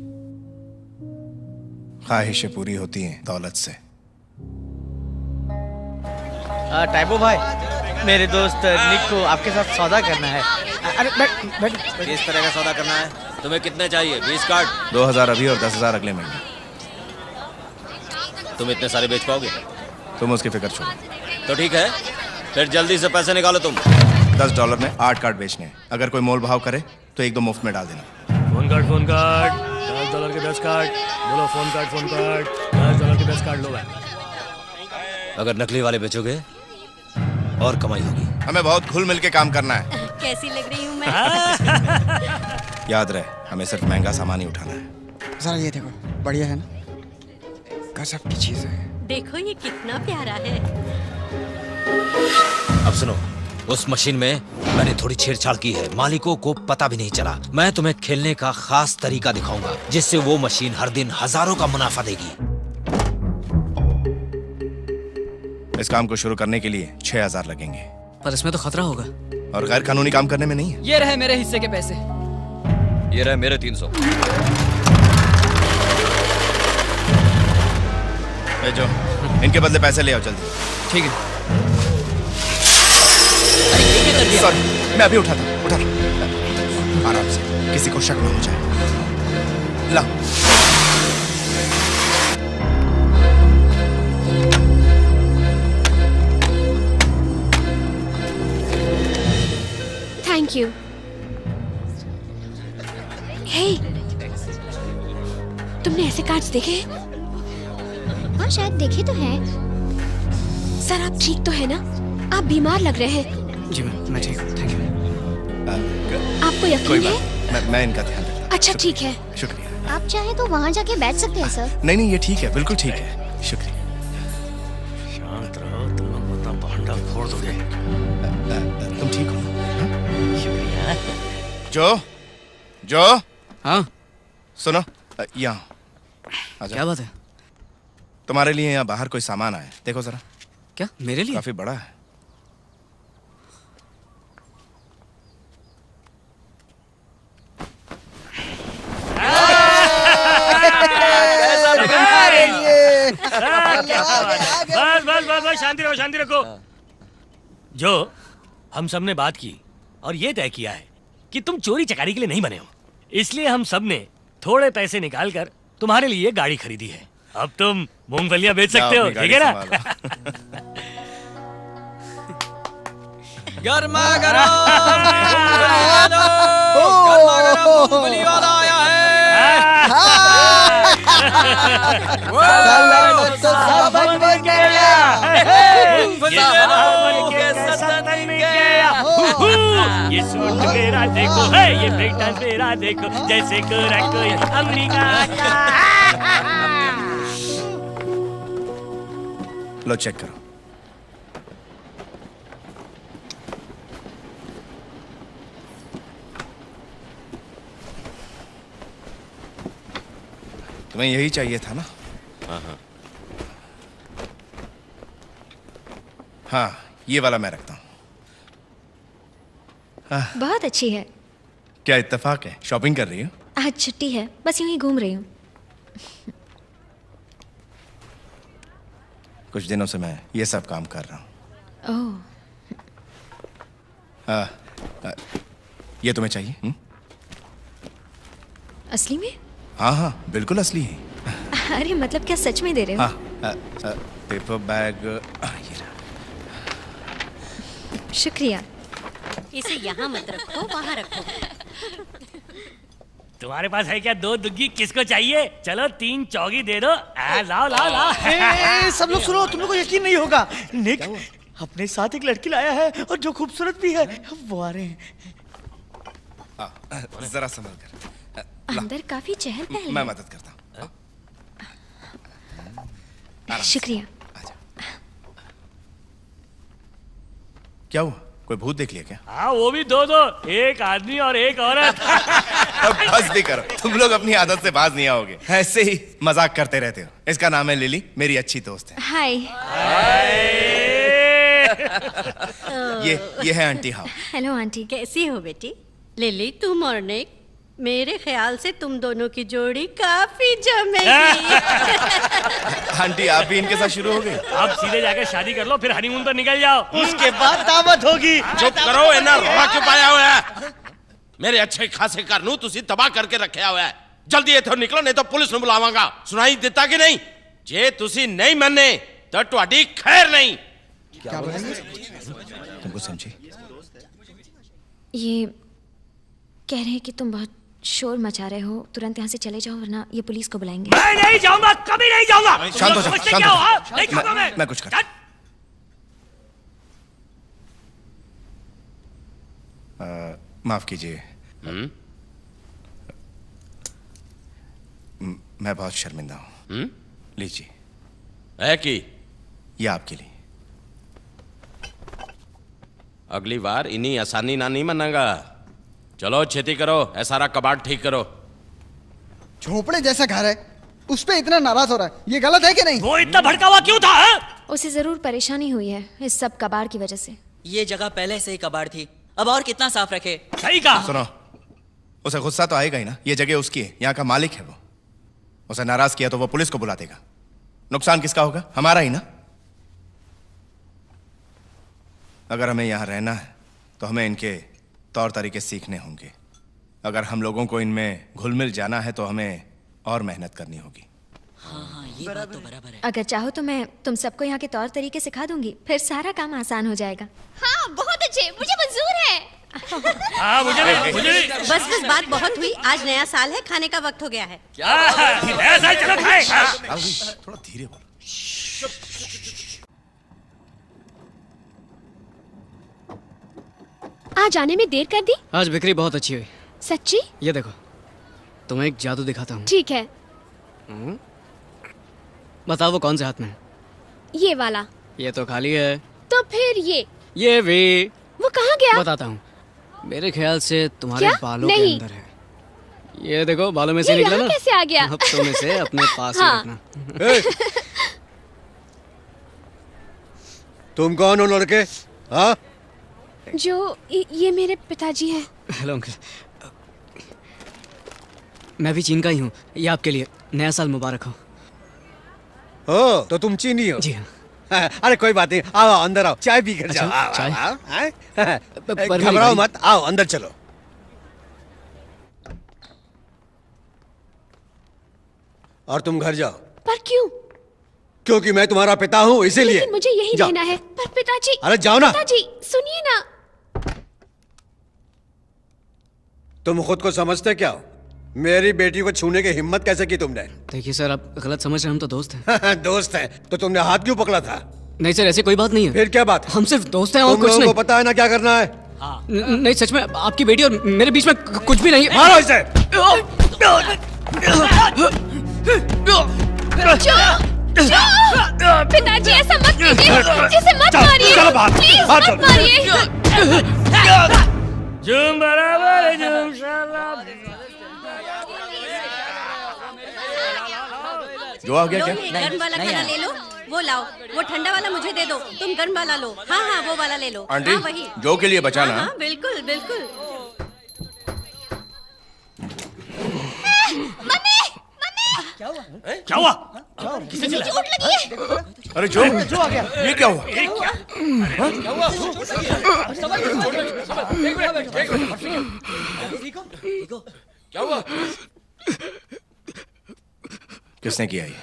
ख्वाहिशें पूरी होती हैं दौलत से। टाइबो भाई, मेरे दोस्त निक को आपके साथ सौदा करना है। अरे बैठ। किस तरह का सौदा करना है? तुम्हें कितने चाहिए? 20 कार्ड? 2000 अभी और 10,000 अगले महीने। तुम इतने सारे बेच पाओगे? तुम उसकी फिक्र छोड़ो। तो ठीक है, फिर जल्दी से पैसे निकालो तुम। $10 में 8 कार्ड बेचने हैं। अगर कोई मोल भाव करे तो 1-2 मुफ्त में डाल देना। फोन कार्ड $10 के 10 कार्ड। बोलो फोन कार्ड $10 के 10 कार्ड लो भाई। अगर नकली वाले बेचोगे और कमाई होगी। हमें बहुत घुल मिल के काम करना है। कैसी लग रही हूँ मैं? याद रहे, हमें सिर्फ महंगा सामान ही उठाना है। जरा ये देखो, बढ़िया है ना? गजब की चीज है। देखो ये कितना प्यारा है। अब सुनो, उस मशीन में मैंने थोड़ी छेड़छाड़ की है। मालिकों को पता भी नहीं चला। मैं तुम्हें खेलने का खास तरीका दिखाऊंगा जिससे वो मशीन हर दिन हजारों का मुनाफा देगी। इस काम को शुरू करने के लिए 6000 लगेंगे। पर इसमें तो खतरा होगा। और गैर कानूनी काम करने में नहीं है। ये रहे मेरे हिस्से के पैसे। ये रहे मेरे 300। जो इनके बदले पैसे ले आओ जल्दी। ठीक है। सॉरी, मैं अभी उठाता हूँ। आराम से, किसी को शक न हो जाए। ला। Thank you. हे, तुमने ऐसे कार्ड्स देखे हैं? हाँ शायद देखे तो हैं। सर आप ठीक तो है ना? आप बीमार लग रहे हैं। जी मैं ठीक हूँ, थैंक यू। आपको यकीन है? मैं इनका ध्यान रखता। अच्छा ठीक है। शुक्रिया। आप चाहे तो वहाँ जाके बैठ सकते हैं सर। नहीं, ये ठीक है, बिल्कुल ठीक है। शुक्रिया। शांत रहो, तुम लोग बता भांडा फोड़ दोगे। तुम ठीक हो? शुक्रिया। जो हाँ सुनो, यहाँ क्या बात है? तुम्हारे लिए यहाँ बाहर कोई सामान आया है, देखो जरा। क्या मेरे लिए? काफी बड़ा है। बस शांति रखो। जो हम सब ने बात की और ये तय किया है कि तुम चोरी चकारी के लिए नहीं बने हो, इसलिए हम सब ने थोड़े पैसे निकालकर तुम्हारे लिए गाड़ी खरीदी है। अब तुम मूंगफलियां बेच सकते हो, ठीक है ना? गरमा गरम मूंगफली वाला आया ये सूट मेरा देखो है, ये ब्रेक डांस मेरा देखो, जैसे कोरा कोई अमेरिका। लो चेक करो। तुम्हें यही चाहिए था ना? हाँ हाँ हाँ, ये वाला मैं रखता हूँ। बहुत अच्छी है। क्या इत्तेफाक है, शॉपिंग कर रही हो? आज छुट्टी है, बस यूं ही घूम रही हूँ। कुछ दिनों से मैं ये सब काम कर रहा हूँ। ओह, ये तुम्हें चाहिए? असली में? हाँ हाँ, बिल्कुल असली है। अरे मतलब क्या सच में दे रहे हो? हाँ, पेपर बैग। ये रहा। शुक्रिया। इसे यहाँ मत रखो, वहाँ रखो। तुम्हारे पास है क्या 2 दुग्गी? किसको चाहिए? चलो 3 चौगी दे दो। लाओ लाओ लाओ। सब लोग सुनो, तुम लोग को यकीन नहीं होगा। निक अपने साथ एक लड़की लाया है और जो खूबसूरत भी है। वो आ रहे हैं। जरा संभल कर। अंदर काफी चहल पहल मैं है। मदद करता हूँ। शुक्रिया। क्या हुआ, कोई भूत देख लिया क्या? हाँ, वो भी 2-2, एक आदमी और एक औरत। बस भी करो, तुम लोग अपनी आदत से बाज नहीं आओगे। ऐसे ही मजाक करते रहते हो। इसका नाम है लिली, मेरी अच्छी दोस्त है। हाय। ये है आंटी हाउ। Hello aunty. कैसी हो बेटी? लिली, तुम और निक, मेरे ख्याल से तुम दोनों की जोड़ी काफी जमेगी। आंटी आप भी इनके साथ शुरू हो गए? अब सीधे जाकर शादी कर लो, फिर हनीमून पर निकल जाओ। उसके बाद दावत होगी। चुप करो, इन्हें रोड़ा क्यों पाया हुआ है? मेरे अच्छे खासे घर नू तुसी तबाह करके रखा हुआ है। जल्दी इथों निकलो, नहीं तो पुलिस ਨੂੰ बुलावांगा। सुनाई देता कि नहीं? जे तुसी नहीं मन्ने तो ਤੁਹਾਡੀ खैर नहीं। क्या बोला? तुमको समझी? ये कह रहे हैं कि तुम बहुत शोर मचा रहे हो, तुरंत यहाँ से चले जाओ वरना ये पुलिस को बुलाएंगे। मैं नहीं जाऊंगा, कभी नहीं जाऊंगा। शांत हो जाओ, शांत हो जाओ। नहीं जाऊंगा मैं कुछ करता हूँ। माफ कीजिए, मैं बहुत शर्मिंदा हूँ। लीजिए। है कि ये आपके लिए। अगली बार इन्हीं आसानी ना नहीं मनांगा। चलो छेती करो, ऐ सारा कबाड़ ठीक करो। झोपड़े जैसा घर है, उस पे इतना नाराज हो रहा है, ये गलत है कि नहीं? वो इतना भड़का हुआ क्यों था? उसे जरूर परेशानी हुई है इस सब कबाड़ की वजह से। ये जगह पहले से ही कबाड़ थी, अब और कितना साफ रखे। सही कहा। सुनो, उसे गुस्सा तो आएगा ही ना, ये जगह उसकी है, यहाँ का मालिक है वो। उसे नाराज किया तो वो पुलिस को बुला देगा। नुकसान किसका होगा? हमारा ही ना। अगर हमें यहाँ रहना है तो हमें इनके तौर तरीके सीखने होंगे। अगर हम लोगों को इनमें घुल मिल जाना है तो हमें और मेहनत करनी होगी। हाँ, ये बात तो बराबर है। अगर चाहो तो मैं तुम सबको यहाँ के तौर तरीके सिखा दूंगी, फिर सारा काम आसान हो जाएगा। हाँ, बहुत अच्छे, मुझे मंजूर है। हाँ, मुझे भी। बस बात बहुत हुई, आज नया साल है, खाने का वक्त हो गया है। नया साल चलो खाए। थोड़ा धीरे बोलो। आज आने में देर कर दी? आज बिक्री बहुत अच्छी हुई। सच्ची? ये देखो, तुम्हें एक जादू दिखाता हूँ। ठीक है। बताओ वो कौन से हाथ में है? ये वाला। ये तो खाली है। तो फिर ये भी। वो कहाँ गया? बताता हूँ, मेरे ख्याल से तुम्हारे क्या? बालों नहीं। के अंदर है। ये देखो, बालों में से ये निकला यहाँ ना। कैसे आ गया? अब तुम इसे अपने पास हाँ। ही रखना। तुम कौन हो लड़के? हाँ? जो ये मेरे पिताजी हैं। हेलो अंकल, मैं भी चीन का ही हूँ। ये आपके लिए, नया साल मुबारक हो। हो तो तुम चीनी हो? जी हाँ। अरे कोई बात नहीं, आओ अंदर आओ, चाय पी कर जाओ। अच्छा, चाय? घबराओ मत, आओ अंदर चलो। और तुम घर जाओ। पर क्यों? क्योंकि मैं तुम्हारा पिता हूँ, इसीलिए। लेकिन मुझे यही रहना है। पर पिताजी। अरे जाओ ना। पिताजी सुनिए ना। तुम खुद को समझते क्या हो? मेरी बेटी को छूने की हिम्मत कैसे की तुमने? देखिए सर, आप गलत समझ रहे हैं, हम तो दोस्त हैं। दोस्त हैं? तो तुमने हाथ क्यों पकड़ा था? नहीं सर, ऐसी कोई बात नहीं है। फिर क्या बात? हम सिर्फ दोस्त हैं और तुम कुछ लोगों नहीं। को पता है ना क्या करना है? नहीं सच में, आपकी बेटी और मेरे बीच में कुछ भी नहीं है। मारो इसे। पिताजी ऐसा मत कीजिए, इसे मत मारिए, प्लीज मत मारिए। झूम बराबर झूम शाला। जो आ गया लो क्या? ये गर्म वाला खाना ले लो। वो लाओ, वो ठंडा वाला मुझे दे दो। तुम गर्म वाला लो। हाँ हाँ वो वाला ले लो। आंटी, हाँ, वही। जो के लिए बचा ना। हाँ, बिल्कुल बिल्कुल। क्या हुआ? किसे चिल्ला? चोट लगी है। अरे जो आ गया। ये क्या हुआ? क्या हुआ? किसने किया ये?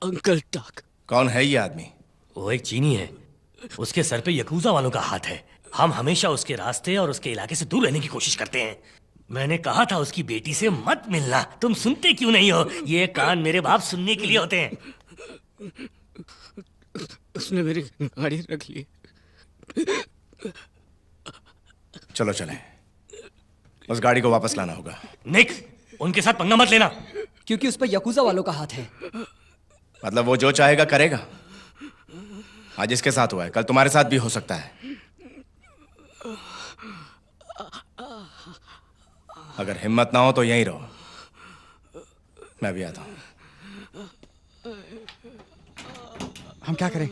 अंकल टाक। कौन है ये आदमी? वो एक चीनी है। उसके सर पे यकूजा वालों का हाथ है। हम हमेशा उसके रास्ते और उसके इलाके से दूर रहने की कोशिश करते हैं। मैंने कहा था उसकी बेटी से मत मिलना, तुम सुनते क्यों नहीं हो? ये कान मेरे बाप सुनने के लिए होते हैं। उसने मेरी गाड़ी रख ली। चलो चले, उस गाड़ी को वापस लाना होगा। निक, उनके साथ पंगा मत लेना। क्योंकि उस पर यकूजा वालों का हाथ है। मतलब वो जो चाहेगा करेगा। आज इसके साथ हुआ है, कल तुम्हारे साथ भी हो सकता है। अगर हिम्मत ना हो तो यहीं रहो, मैं भी आता हूं। हम क्या करें?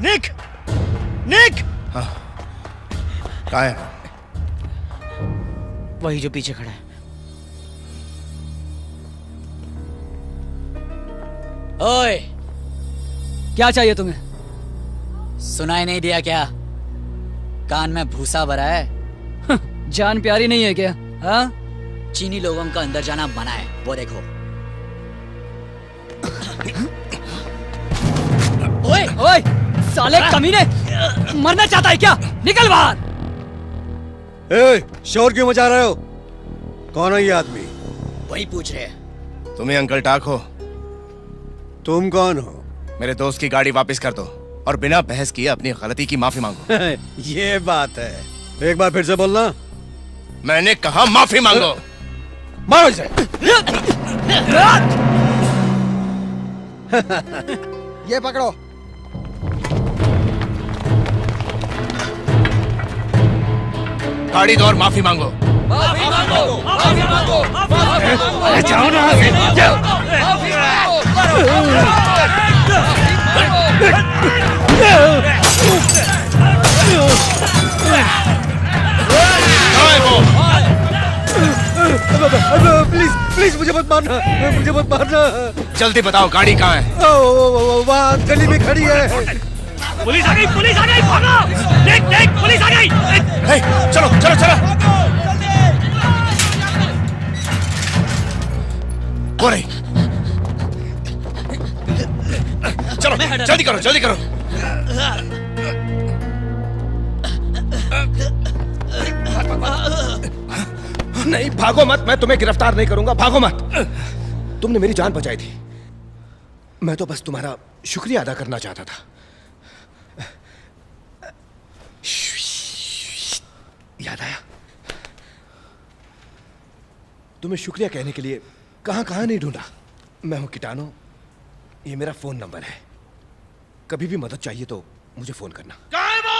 निक! निक! हाँ, कहाँ है? वही जो पीछे खड़ा है। ओए, क्या चाहिए तुम्हें? सुनाई नहीं दिया क्या? कान में भूसा भरा है। जान प्यारी नहीं है क्या? हाँ? चीनी लोगों का अंदर जाना मना है, वो देखो। ओए ओए, साले कमीने, मरना चाहता है क्या? निकल बाहर! ए, शोर क्यों मचा रहे हो? कौन है ये आदमी? वही पूछ रहे हैं। तुम्हें अंकल टाक हो? तुम कौन हो? मेरे दोस्त की गाड़ी वापस कर दो और बिना बहस किए अपनी गलती की माफी मांगो। ये बात है। एक बार फिर से बोलना। मैंने कहा माफी मांगो। मारो इसे। ये पकड़ो। गाड़ी दो और माफी मांगो। माफी मांगो, माफी मांगो, माफी मांगो। जाओ ना, जाओ। प्लीज प्लीज मुझे मत मारना, मुझे मत मारना। जल्दी बताओ गाड़ी कहाँ है? वहाँ गली में खड़ी है। पुलिस आ गई, पुलिस आ गई, भागो! देख देख, पुलिस आ गई। हे, चलो चलो चलो। वो रही। चलो जल्दी करो, जल्दी करो। नहीं, भागो मत, मैं तुम्हें गिरफ्तार नहीं करूंगा, भागो मत। तुमने मेरी जान बचाई थी, मैं तो बस तुम्हारा शुक्रिया अदा करना चाहता था। याद आया? तुम्हें शुक्रिया कहने के लिए कहां कहां नहीं ढूंढा। मैं हूं किटानो, ये मेरा फोन नंबर है। कभी भी मदद चाहिए तो मुझे फोन करना। कहाँ है वो?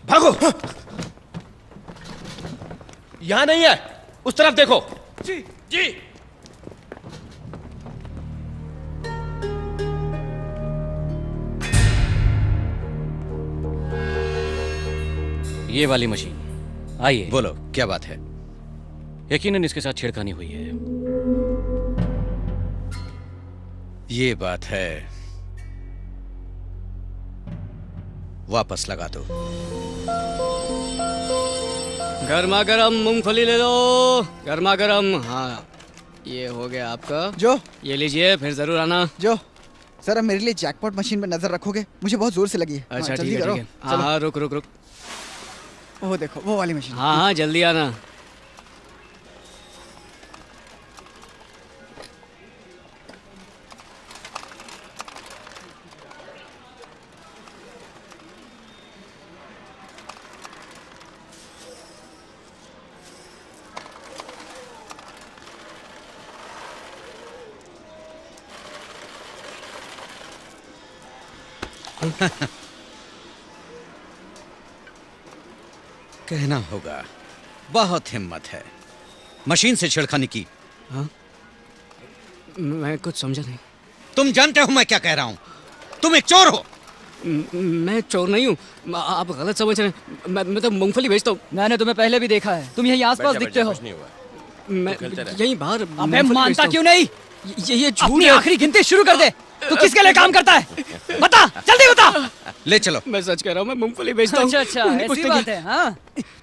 भागो! यहां नहीं है, उस तरफ देखो। जी जी। ये वाली मशीन। आइए। बोलो, क्या बात है? यकीनन इसके साथ छेड़खानी हुई है। ये बात है, वापस लगा दो। गर्मा गर्म मूंगफली ले लो, गर्मा गर्म। हाँ, ये हो गया आपका। जो ये लीजिए, फिर जरूर आना। जो सर, मेरे लिए जैकपॉट मशीन पे नजर रखोगे? मुझे बहुत जोर से लगी है। अच्छा जल्दी ठीक है, करो। ठीक है। हाँ हाँ, रुक रुक रुक। वो देखो, वो वाली मशीन। हाँ हाँ, जल्दी आना। कहना होगा, बहुत हिम्मत है। मशीन से छेड़खानी की। हाँ? मैं कुछ समझा नहीं। तुम जानते हो मैं क्या कह रहा हूँ? तुम एक चोर हो। मैं चोर नहीं हूँ, आप गलत समझ रहे हैं। मैं तो मूंगफली बेचता हूँ। मैंने तुम्हें पहले भी देखा है, तुम यहीं आसपास दिखते हो। मैं यहीं बाहर। अबे मानता क्यों नहीं? ये झूठ अपनी है। आखिरी गिनती शुरू कर दे। तू किसके लिए काम करता है? बता, जल्दी बता। ले चलो। मैं सच कह रहा हूँ, मैं मूंगफली बेचता हूँ। अच्छा, ऐसी बात है। हाँ,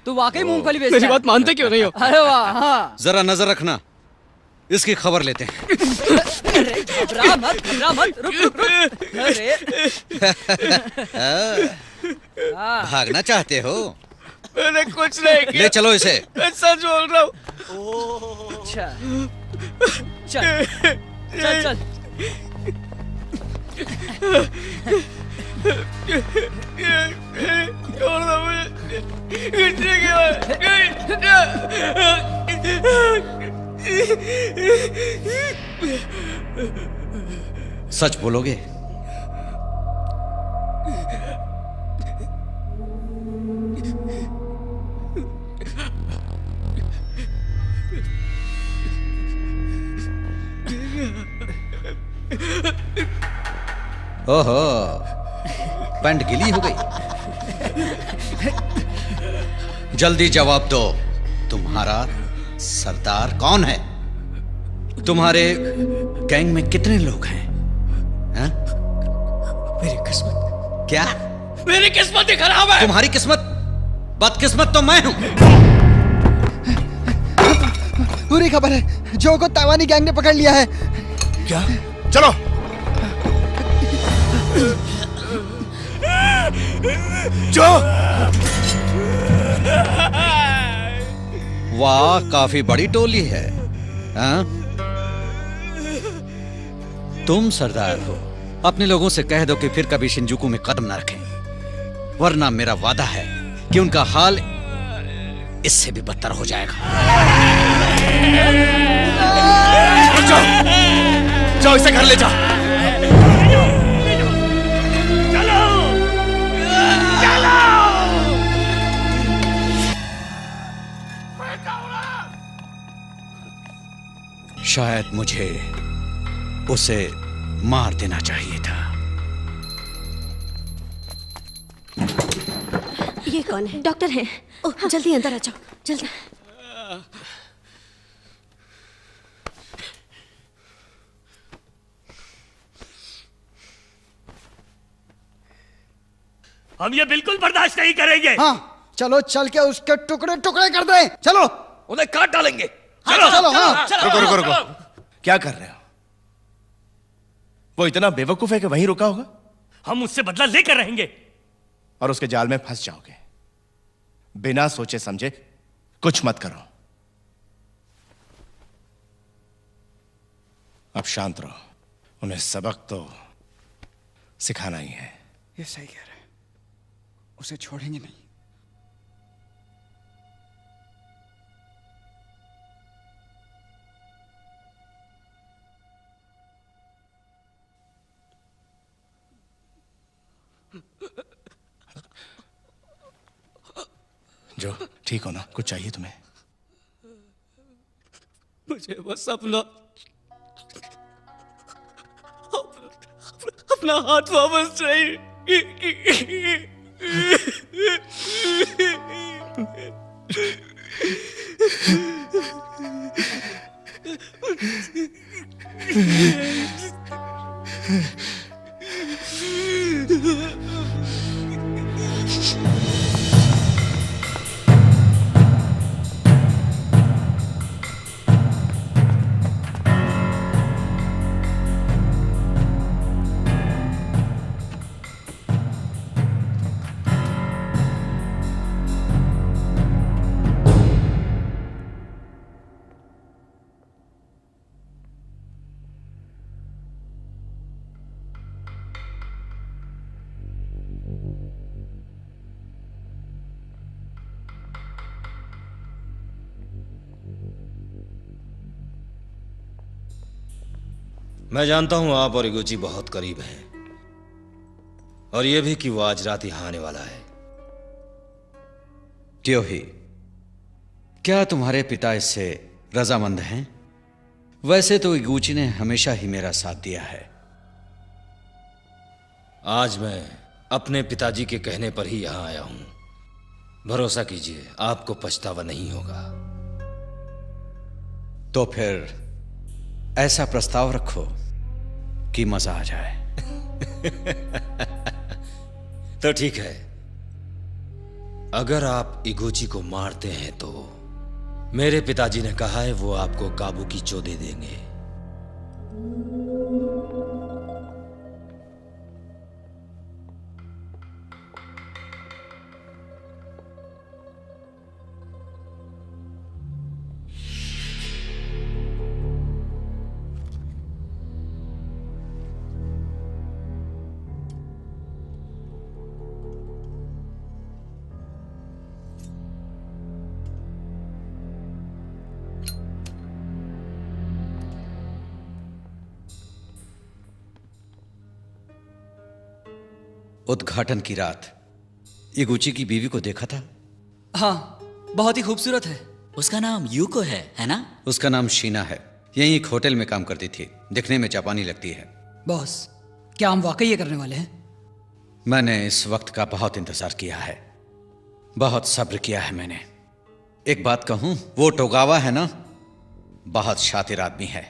तू वाकई मूंगफली बेचता है। मेरी बात मानते क्यों नहीं हो? अरे वाह, हाँ। जरा नजर रखना, इसकी खबर लेते हैं। अरे घबरा मत, रुक। अरे भागना चाहते हो? मैंने कुछ नहीं किया। ले चलो इसे। मैं सच बोल रहा हूँ। अच्छा, चल। छोड़ दो मुझे। सच बोलोगे? ओहो, पैंट गीली हो गई। जल्दी जवाब दो, तुम्हारा सरदार कौन है? तुम्हारे गैंग में कितने लोग हैं? हाँ? मेरी किस्मत। क्या? मेरी किस्मत ही खराब है। तुम्हारी किस्मत? बदकिस्मत तो मैं हूं। बुरी खबर है, जो को ताइवानी गैंग ने पकड़ लिया है। क्या? चलो। जो। वाह, काफी बड़ी टोली है। हाँ? तुम सरदार हो, अपने लोगों से कह दो कि फिर कभी शिंजुकू में कदम ना रखें, वरना मेरा वादा है कि उनका हाल इससे भी बदतर हो जाएगा। जाओ, इसे घर ले जाओ। शायद मुझे उसे मार देना चाहिए था। ये कौन है? डॉक्टर हैं। ओह, जल्दी अंदर आ जाओ, जल्दी। हम ये बिल्कुल बर्दाश्त नहीं करेंगे। हाँ, चलो चल के उसके टुकड़े टुकड़े कर दें। चलो, उन्हें काट डालेंगे। चलो। हाँ, रुको। क्या कर रहे हो? वो इतना बेवकूफ है कि वहीं रुका होगा? हम उससे बदला लेकर रहेंगे। और उसके जाल में फंस जाओगे। बिना सोचे समझे कुछ मत करो। अब शांत रहो, उन्हें सबक तो सिखाना ही है। ये सही कह रहे हैं, उसे छोड़ेंगे नहीं। जो ठीक हो ना? कुछ चाहिए तुम्हें? मुझे बस अपना हाथ वापस चाहिए। मैं जानता हूं आप और इगोची बहुत करीब हैं, और यह भी कि वो आज रात यहां आने वाला है। ट्योही, क्या तुम्हारे पिता इससे रजामंद हैं? वैसे तो इगूची ने हमेशा ही मेरा साथ दिया है। आज मैं अपने पिताजी के कहने पर ही यहां आया हूं। भरोसा कीजिए, आपको पछतावा नहीं होगा। तो फिर ऐसा प्रस्ताव रखो कि मजा आ जाए। तो ठीक है, अगर आप इगोची को मारते हैं तो मेरे पिताजी ने कहा है वो आपको काबू की चोदे देंगे। उद्घाटन की रात इगूची की बीवी को देखा था? हाँ, बहुत ही खूबसूरत है। उसका नाम यूको है ना? उसका नाम शीना है। यहीं एक होटल में काम करती थी। दिखने में जापानी लगती है। बॉस, क्या हम वाकई ये करने वाले हैं? मैंने इस वक्त का बहुत इंतजार किया है, बहुत सब्र किया है मैंने। एक बात कहूं, वो टोगावा है ना, बहुत शातिर आदमी है,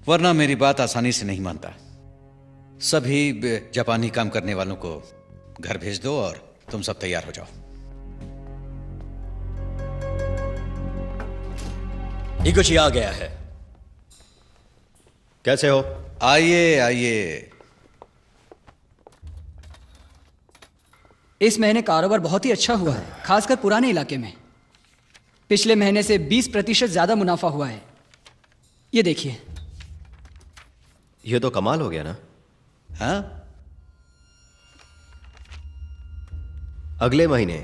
वरना मेरी बात आसानी से नहीं मानता। सभी जापानी काम करने वालों को घर भेज दो और तुम सब तैयार हो जाओ। इगोची आ गया है। कैसे हो? आइए आइए। इस महीने कारोबार बहुत ही अच्छा हुआ है, खासकर पुराने इलाके में। पिछले महीने से 20% ज्यादा मुनाफा हुआ है। ये देखिए। ये तो कमाल हो गया ना। हाँ? अगले महीने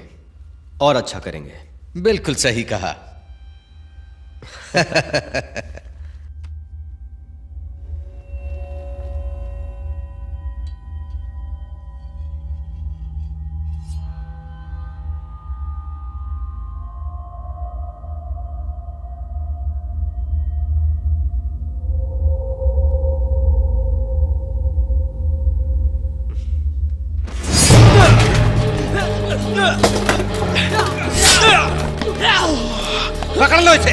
और अच्छा करेंगे। बिल्कुल सही कहा। पकड़ लो इसे।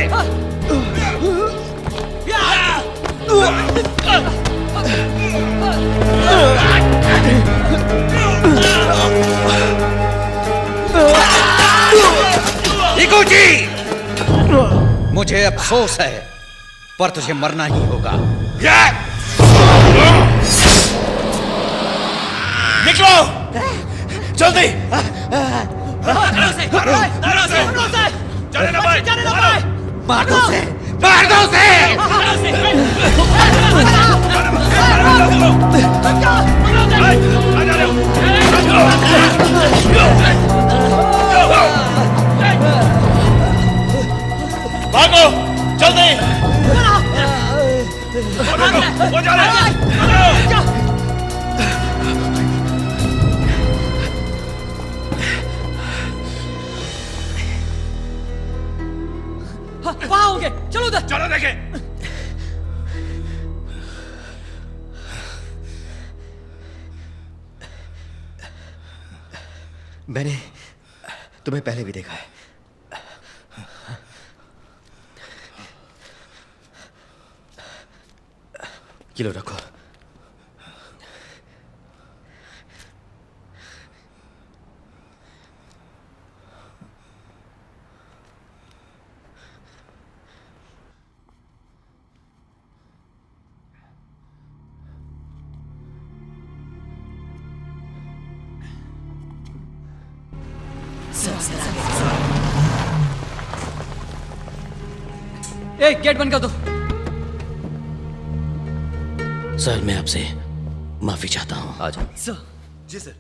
इगोची, मुझे अफसोस है, पर तुझे मरना ही होगा। निकलो जल्दी। मार दो उसे, मार दो उसे। भागो जल्दी। वो जा रहे हैं। वहां होंगे, चलो उधर। चलो देखें। मैंने तुम्हें पहले भी देखा है। ये लो रखो। ए, गेट बंद कर दो। सर, मैं आपसे माफी चाहता हूं। आ जाओ। सर। जी सर।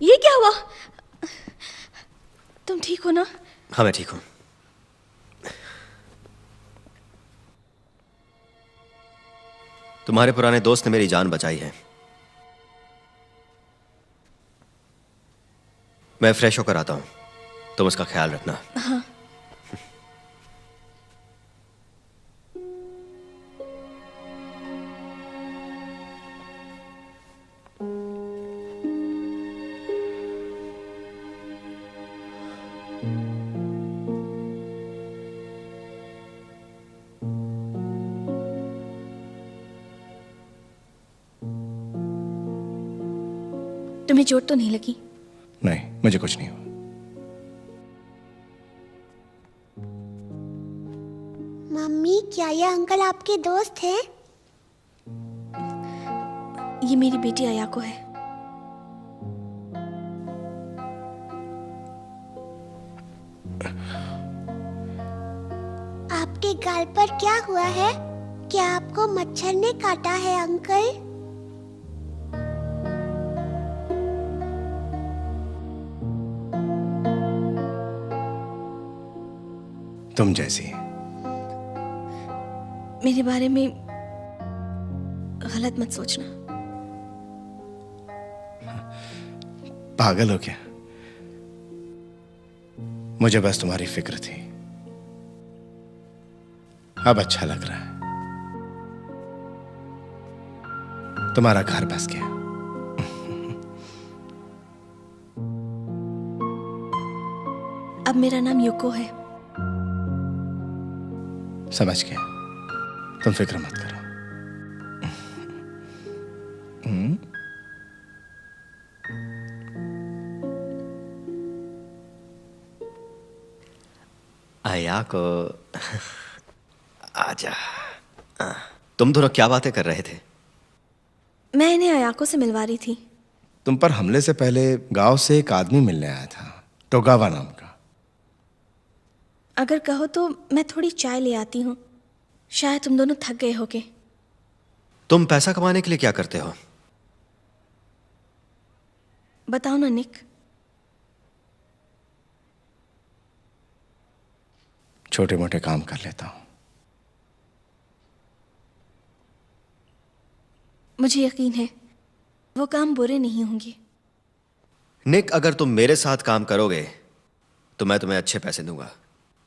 ये क्या हुआ? तुम ठीक हो ना? हाँ, मैं ठीक हूं। तुम्हारे पुराने दोस्त ने मेरी जान बचाई है। मैं फ्रेश होकर आता हूँ, तुम उसका ख्याल रखना। हाँ। तुम्हें चोट तो नहीं लगी? नहीं, मुझे कुछ नहीं हुआ। मम्मी, क्या ये अंकल आपके दोस्त हैं? ये मेरी बेटी अयाको है। आपके गाल पर क्या हुआ है? क्या आपको मच्छर ने काटा है अंकल? तुम जैसी। मेरे बारे में गलत मत सोचना। पागल हो क्या? मुझे बस तुम्हारी फिक्र थी। अब अच्छा लग रहा है। तुम्हारा घर बस गया। अब मेरा नाम युको है। समझ गया, तुम फिक्र मत करो। अयाको, आजा। तुम दोनों क्या बातें कर रहे थे? मैं इन्हें अयाको से मिलवा रही थी। तुम पर हमले से पहले गांव से एक आदमी मिलने आया था, टोगावा नाम का। अगर कहो तो मैं थोड़ी चाय ले आती हूँ। शायद तुम दोनों थक गए होगे। तुम पैसा कमाने के लिए क्या करते हो? बताओ ना निक। छोटे मोटे काम कर लेता हूं। मुझे यकीन है वो काम बुरे नहीं होंगे। निक, अगर तुम मेरे साथ काम करोगे तो मैं तुम्हें अच्छे पैसे दूंगा,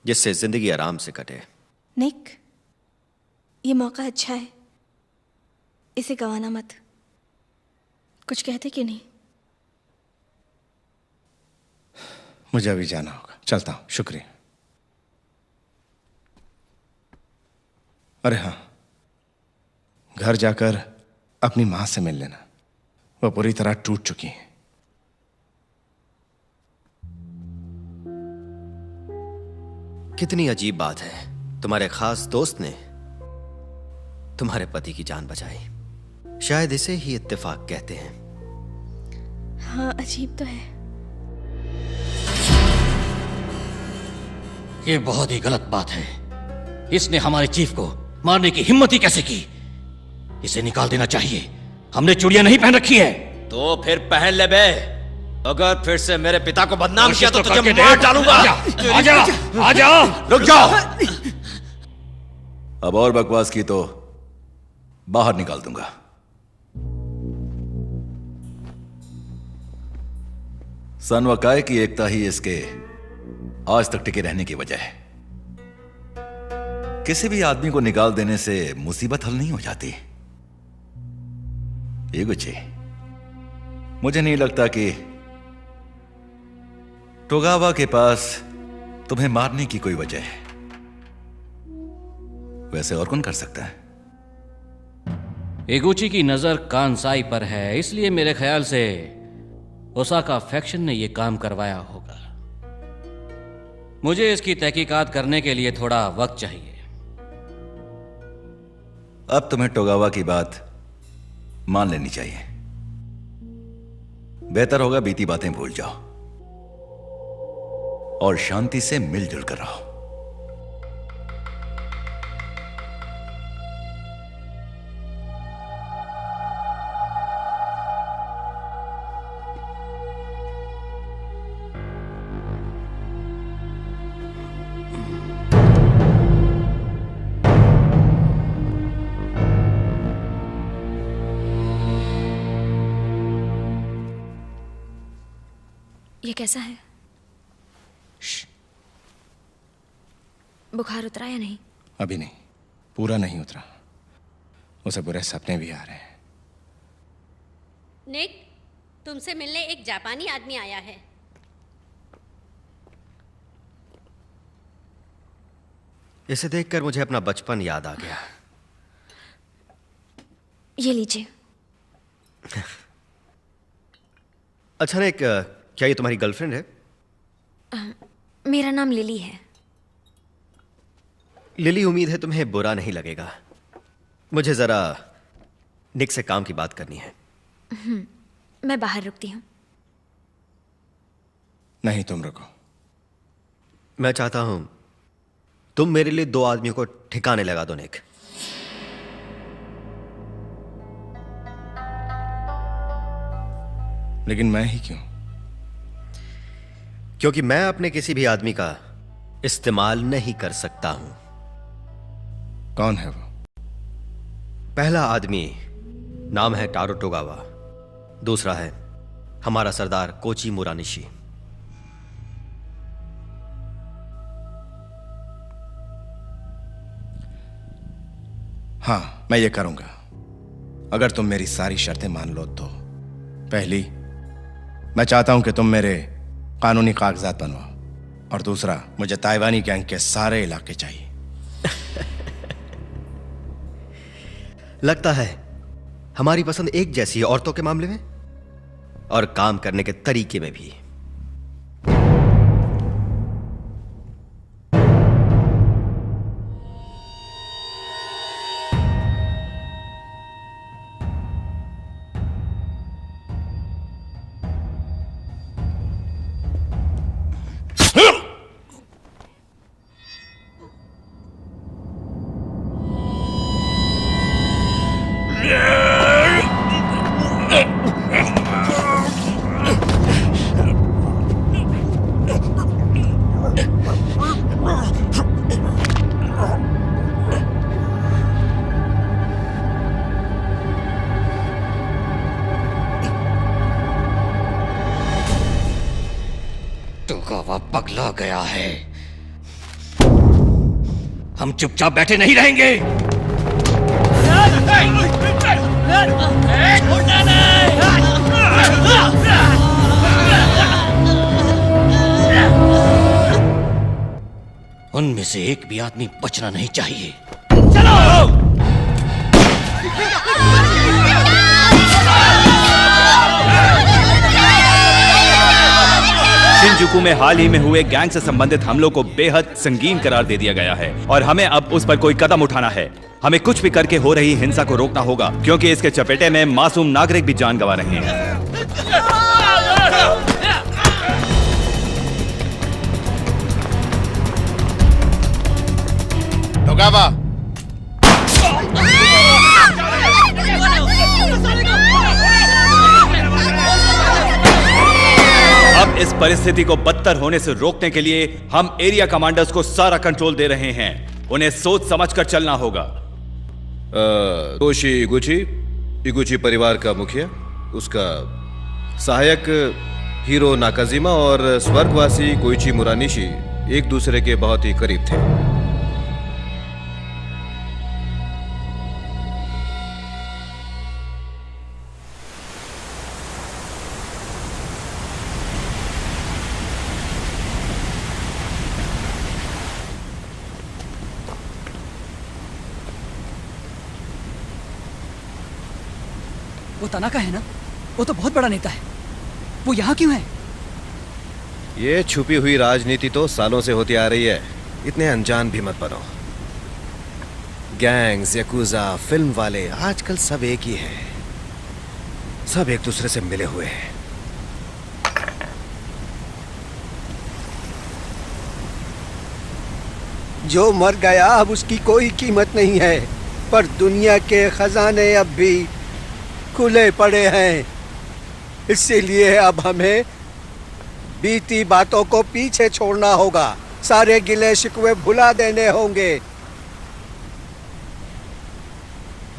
जिससे जिंदगी आराम से कटे। निक, ये मौका अच्छा है, इसे गंवाना मत। कुछ कहते कि नहीं? मुझे अभी जाना होगा, चलता हूं। शुक्रिया। अरे हाँ, घर जाकर अपनी मां से मिल लेना। वो पूरी तरह टूट चुकी है। कितनी अजीब बात है, तुम्हारे खास दोस्त ने तुम्हारे पति की जान बचाई। शायद इसे ही इत्तेफाक कहते हैं। हाँ, अजीब तो है। ये बहुत ही गलत बात है। इसने हमारे चीफ को मारने की हिम्मत ही कैसे की? इसे निकाल देना चाहिए। हमने चूड़ियां नहीं पहन रखी है। तो फिर पहन ले बे। अगर फिर से मेरे पिता को बदनाम किया तो तुझे करके मार डालूंगा। आजा, आजा। रुक जाओ। अब और बकवास की तो बाहर निकाल दूंगा। सनवकाय की एकता ही इसके आज तक टिके रहने की वजह है। किसी भी आदमी को निकाल देने से मुसीबत हल नहीं हो जाती। ये गुच्छे, मुझे नहीं लगता कि टोगावा के पास तुम्हें मारने की कोई वजह है। वैसे और कौन कर सकता है? एगुची की नजर कांसाई पर है, इसलिए मेरे ख्याल से ओसाका फैक्शन ने यह काम करवाया होगा। मुझे इसकी तहकीकात करने के लिए थोड़ा वक्त चाहिए। अब तुम्हें टोगावा की बात मान लेनी चाहिए। बेहतर होगा बीती बातें भूल जाओ और शांति से मिलजुल कर रहो। ये कैसा है? बुखार उतरा या नहीं? अभी नहीं, पूरा नहीं उतरा। उसे बुरे सपने भी आ रहे हैं। निक, तुमसे मिलने एक जापानी आदमी आया है। इसे देखकर मुझे अपना बचपन याद आ गया। ये लीजिए। अच्छा निक, क्या ये तुम्हारी गर्लफ्रेंड है? मेरा नाम लिली है। लिली, उम्मीद है तुम्हें बुरा नहीं लगेगा। मुझे जरा निक से काम की बात करनी है। मैं बाहर रुकती हूँ। नहीं, तुम रुको। मैं चाहता हूं तुम मेरे लिए 2 आदमियों को ठिकाने लगा दो निक। लेकिन मैं ही क्यों? क्योंकि मैं अपने किसी भी आदमी का इस्तेमाल नहीं कर सकता हूं। कौन है वो? पहला आदमी नाम है टारो टोगावा, दूसरा है हमारा सरदार कोची मुरानिशी। हाँ, मैं ये करूंगा अगर तुम मेरी सारी शर्तें मान लो तो। पहली, मैं चाहता हूं कि तुम मेरे कानूनी कागजात बनवाओ, और दूसरा, मुझे ताइवानी गैंग के सारे इलाके चाहिए। लगता है हमारी पसंद एक जैसी है, औरतों के मामले में और काम करने के तरीके में भी। टोगावा पगला गया है। हम चुपचाप बैठे नहीं रहेंगे। उनमें से एक भी आदमी बचना नहीं चाहिए। चलो! शिनजुकू में हाल ही में हुए गैंग से संबंधित हमलों को बेहद संगीन करार दे दिया गया है और हमें अब उस पर कोई कदम उठाना है। हमें कुछ भी करके हो रही हिंसा को रोकना होगा, क्योंकि इसके चपेटे में मासूम नागरिक भी जान गंवा रहे हैं। टोगावा, अब इस परिस्थिति को बदतर होने से रोकने के लिए हम एरिया कमांडर्स को सारा कंट्रोल दे रहे हैं। उन्हें सोच समझकर चलना होगा। तोशी इगुची परिवार का मुखिया, उसका सहायक हीरो नाकाजिमा और स्वर्गवासी कोइची मुरानिशी एक दूसरे के बहुत ही करीब थे। वो तनाका है ना, वो तो बहुत बड़ा नेता है। वो यहाँ क्यों है? ये छुपी हुई राजनीति तो सालों से होती आ रही है। इतने अनजान भी मत बनो। गैंग्स, याकुजा, फिल्म वाले, आजकल सब एक ही है। सब एक दूसरे से मिले हुए हैं। जो मर गया अब उसकी कोई कीमत नहीं है, पर दुनिया के खजाने अब भी खुले पड़े हैं। इसीलिए अब हमें बीती बातों को पीछे छोड़ना होगा, सारे गिले शिकवे भुला देने होंगे,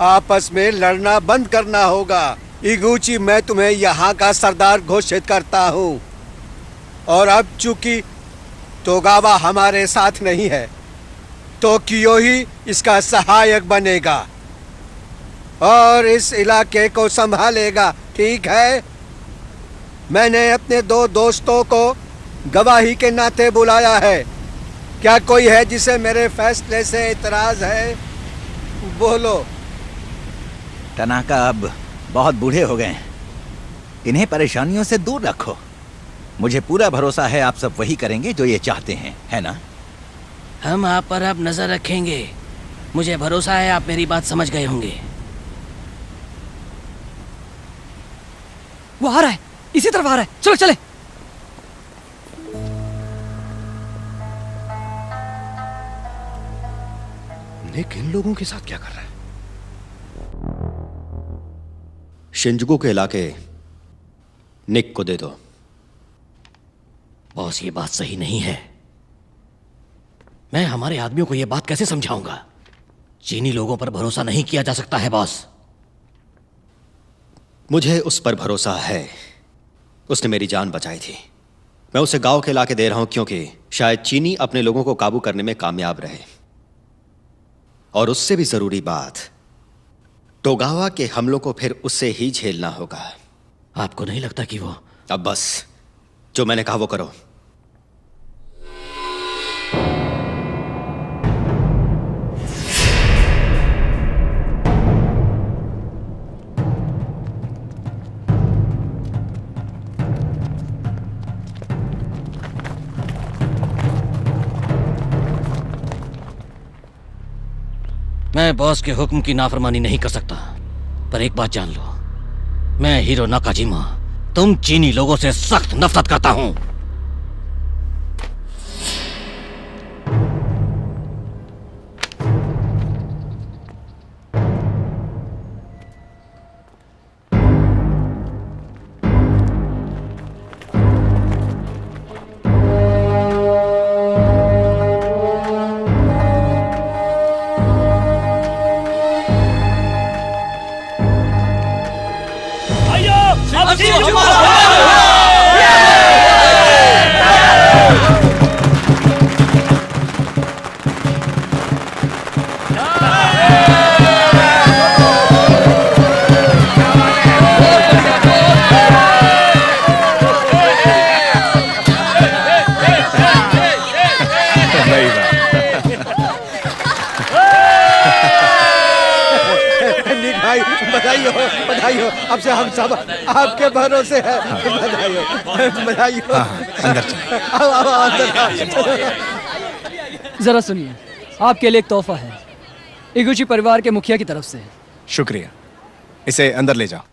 आपस में लड़ना बंद करना होगा। इगुची, मैं तुम्हें यहाँ का सरदार घोषित करता हूँ। और अब चूंकि तोगावा हमारे साथ नहीं है, टोक्यो ही इसका सहायक बनेगा और इस इलाके को संभालेगा। ठीक है? मैंने अपने 2 दोस्तों को गवाही के नाते बुलाया है। क्या कोई है जिसे मेरे फैसले से इतराज है? बोलो। टनाका अब बहुत बूढ़े हो गए हैं, इन्हें परेशानियों से दूर रखो। मुझे पूरा भरोसा है आप सब वही करेंगे जो ये चाहते हैं, है ना? हम आप पर अब नजर रखेंगे। मुझे भरोसा है आप मेरी बात समझ गए होंगे। वो आ रहा है, इसी तरफ आ रहा है, चलो चले। निक इन लोगों के साथ क्या कर रहा है? शिंजुकू के इलाके निक को दे दो। बॉस, ये बात सही नहीं है। मैं हमारे आदमियों को यह बात कैसे समझाऊंगा? चीनी लोगों पर भरोसा नहीं किया जा सकता है बॉस। मुझे उस पर भरोसा है, उसने मेरी जान बचाई थी। मैं उसे गांव के इलाके दे रहा हूं क्योंकि शायद चीनी अपने लोगों को काबू करने में कामयाब रहे। और उससे भी जरूरी बात, तोगावा के हमलों को फिर उससे ही झेलना होगा। आपको नहीं लगता कि वो... अब बस, जो मैंने कहा वो करो। मैं बॉस के हुक्म की नाफरमानी नहीं कर सकता, पर एक बात जान लो, मैं हीरो नाकाजिमा तुम चीनी लोगों से सख्त नफरत करता हूं। बधाई हो, अब से हम सब आपके भरोसे हैं। बधाई हो, बधाई हो। अंदर जरा सुनिए, आपके लिए एक तोहफा है, इगुची परिवार के मुखिया की तरफ से। शुक्रिया, इसे अंदर ले जाओ।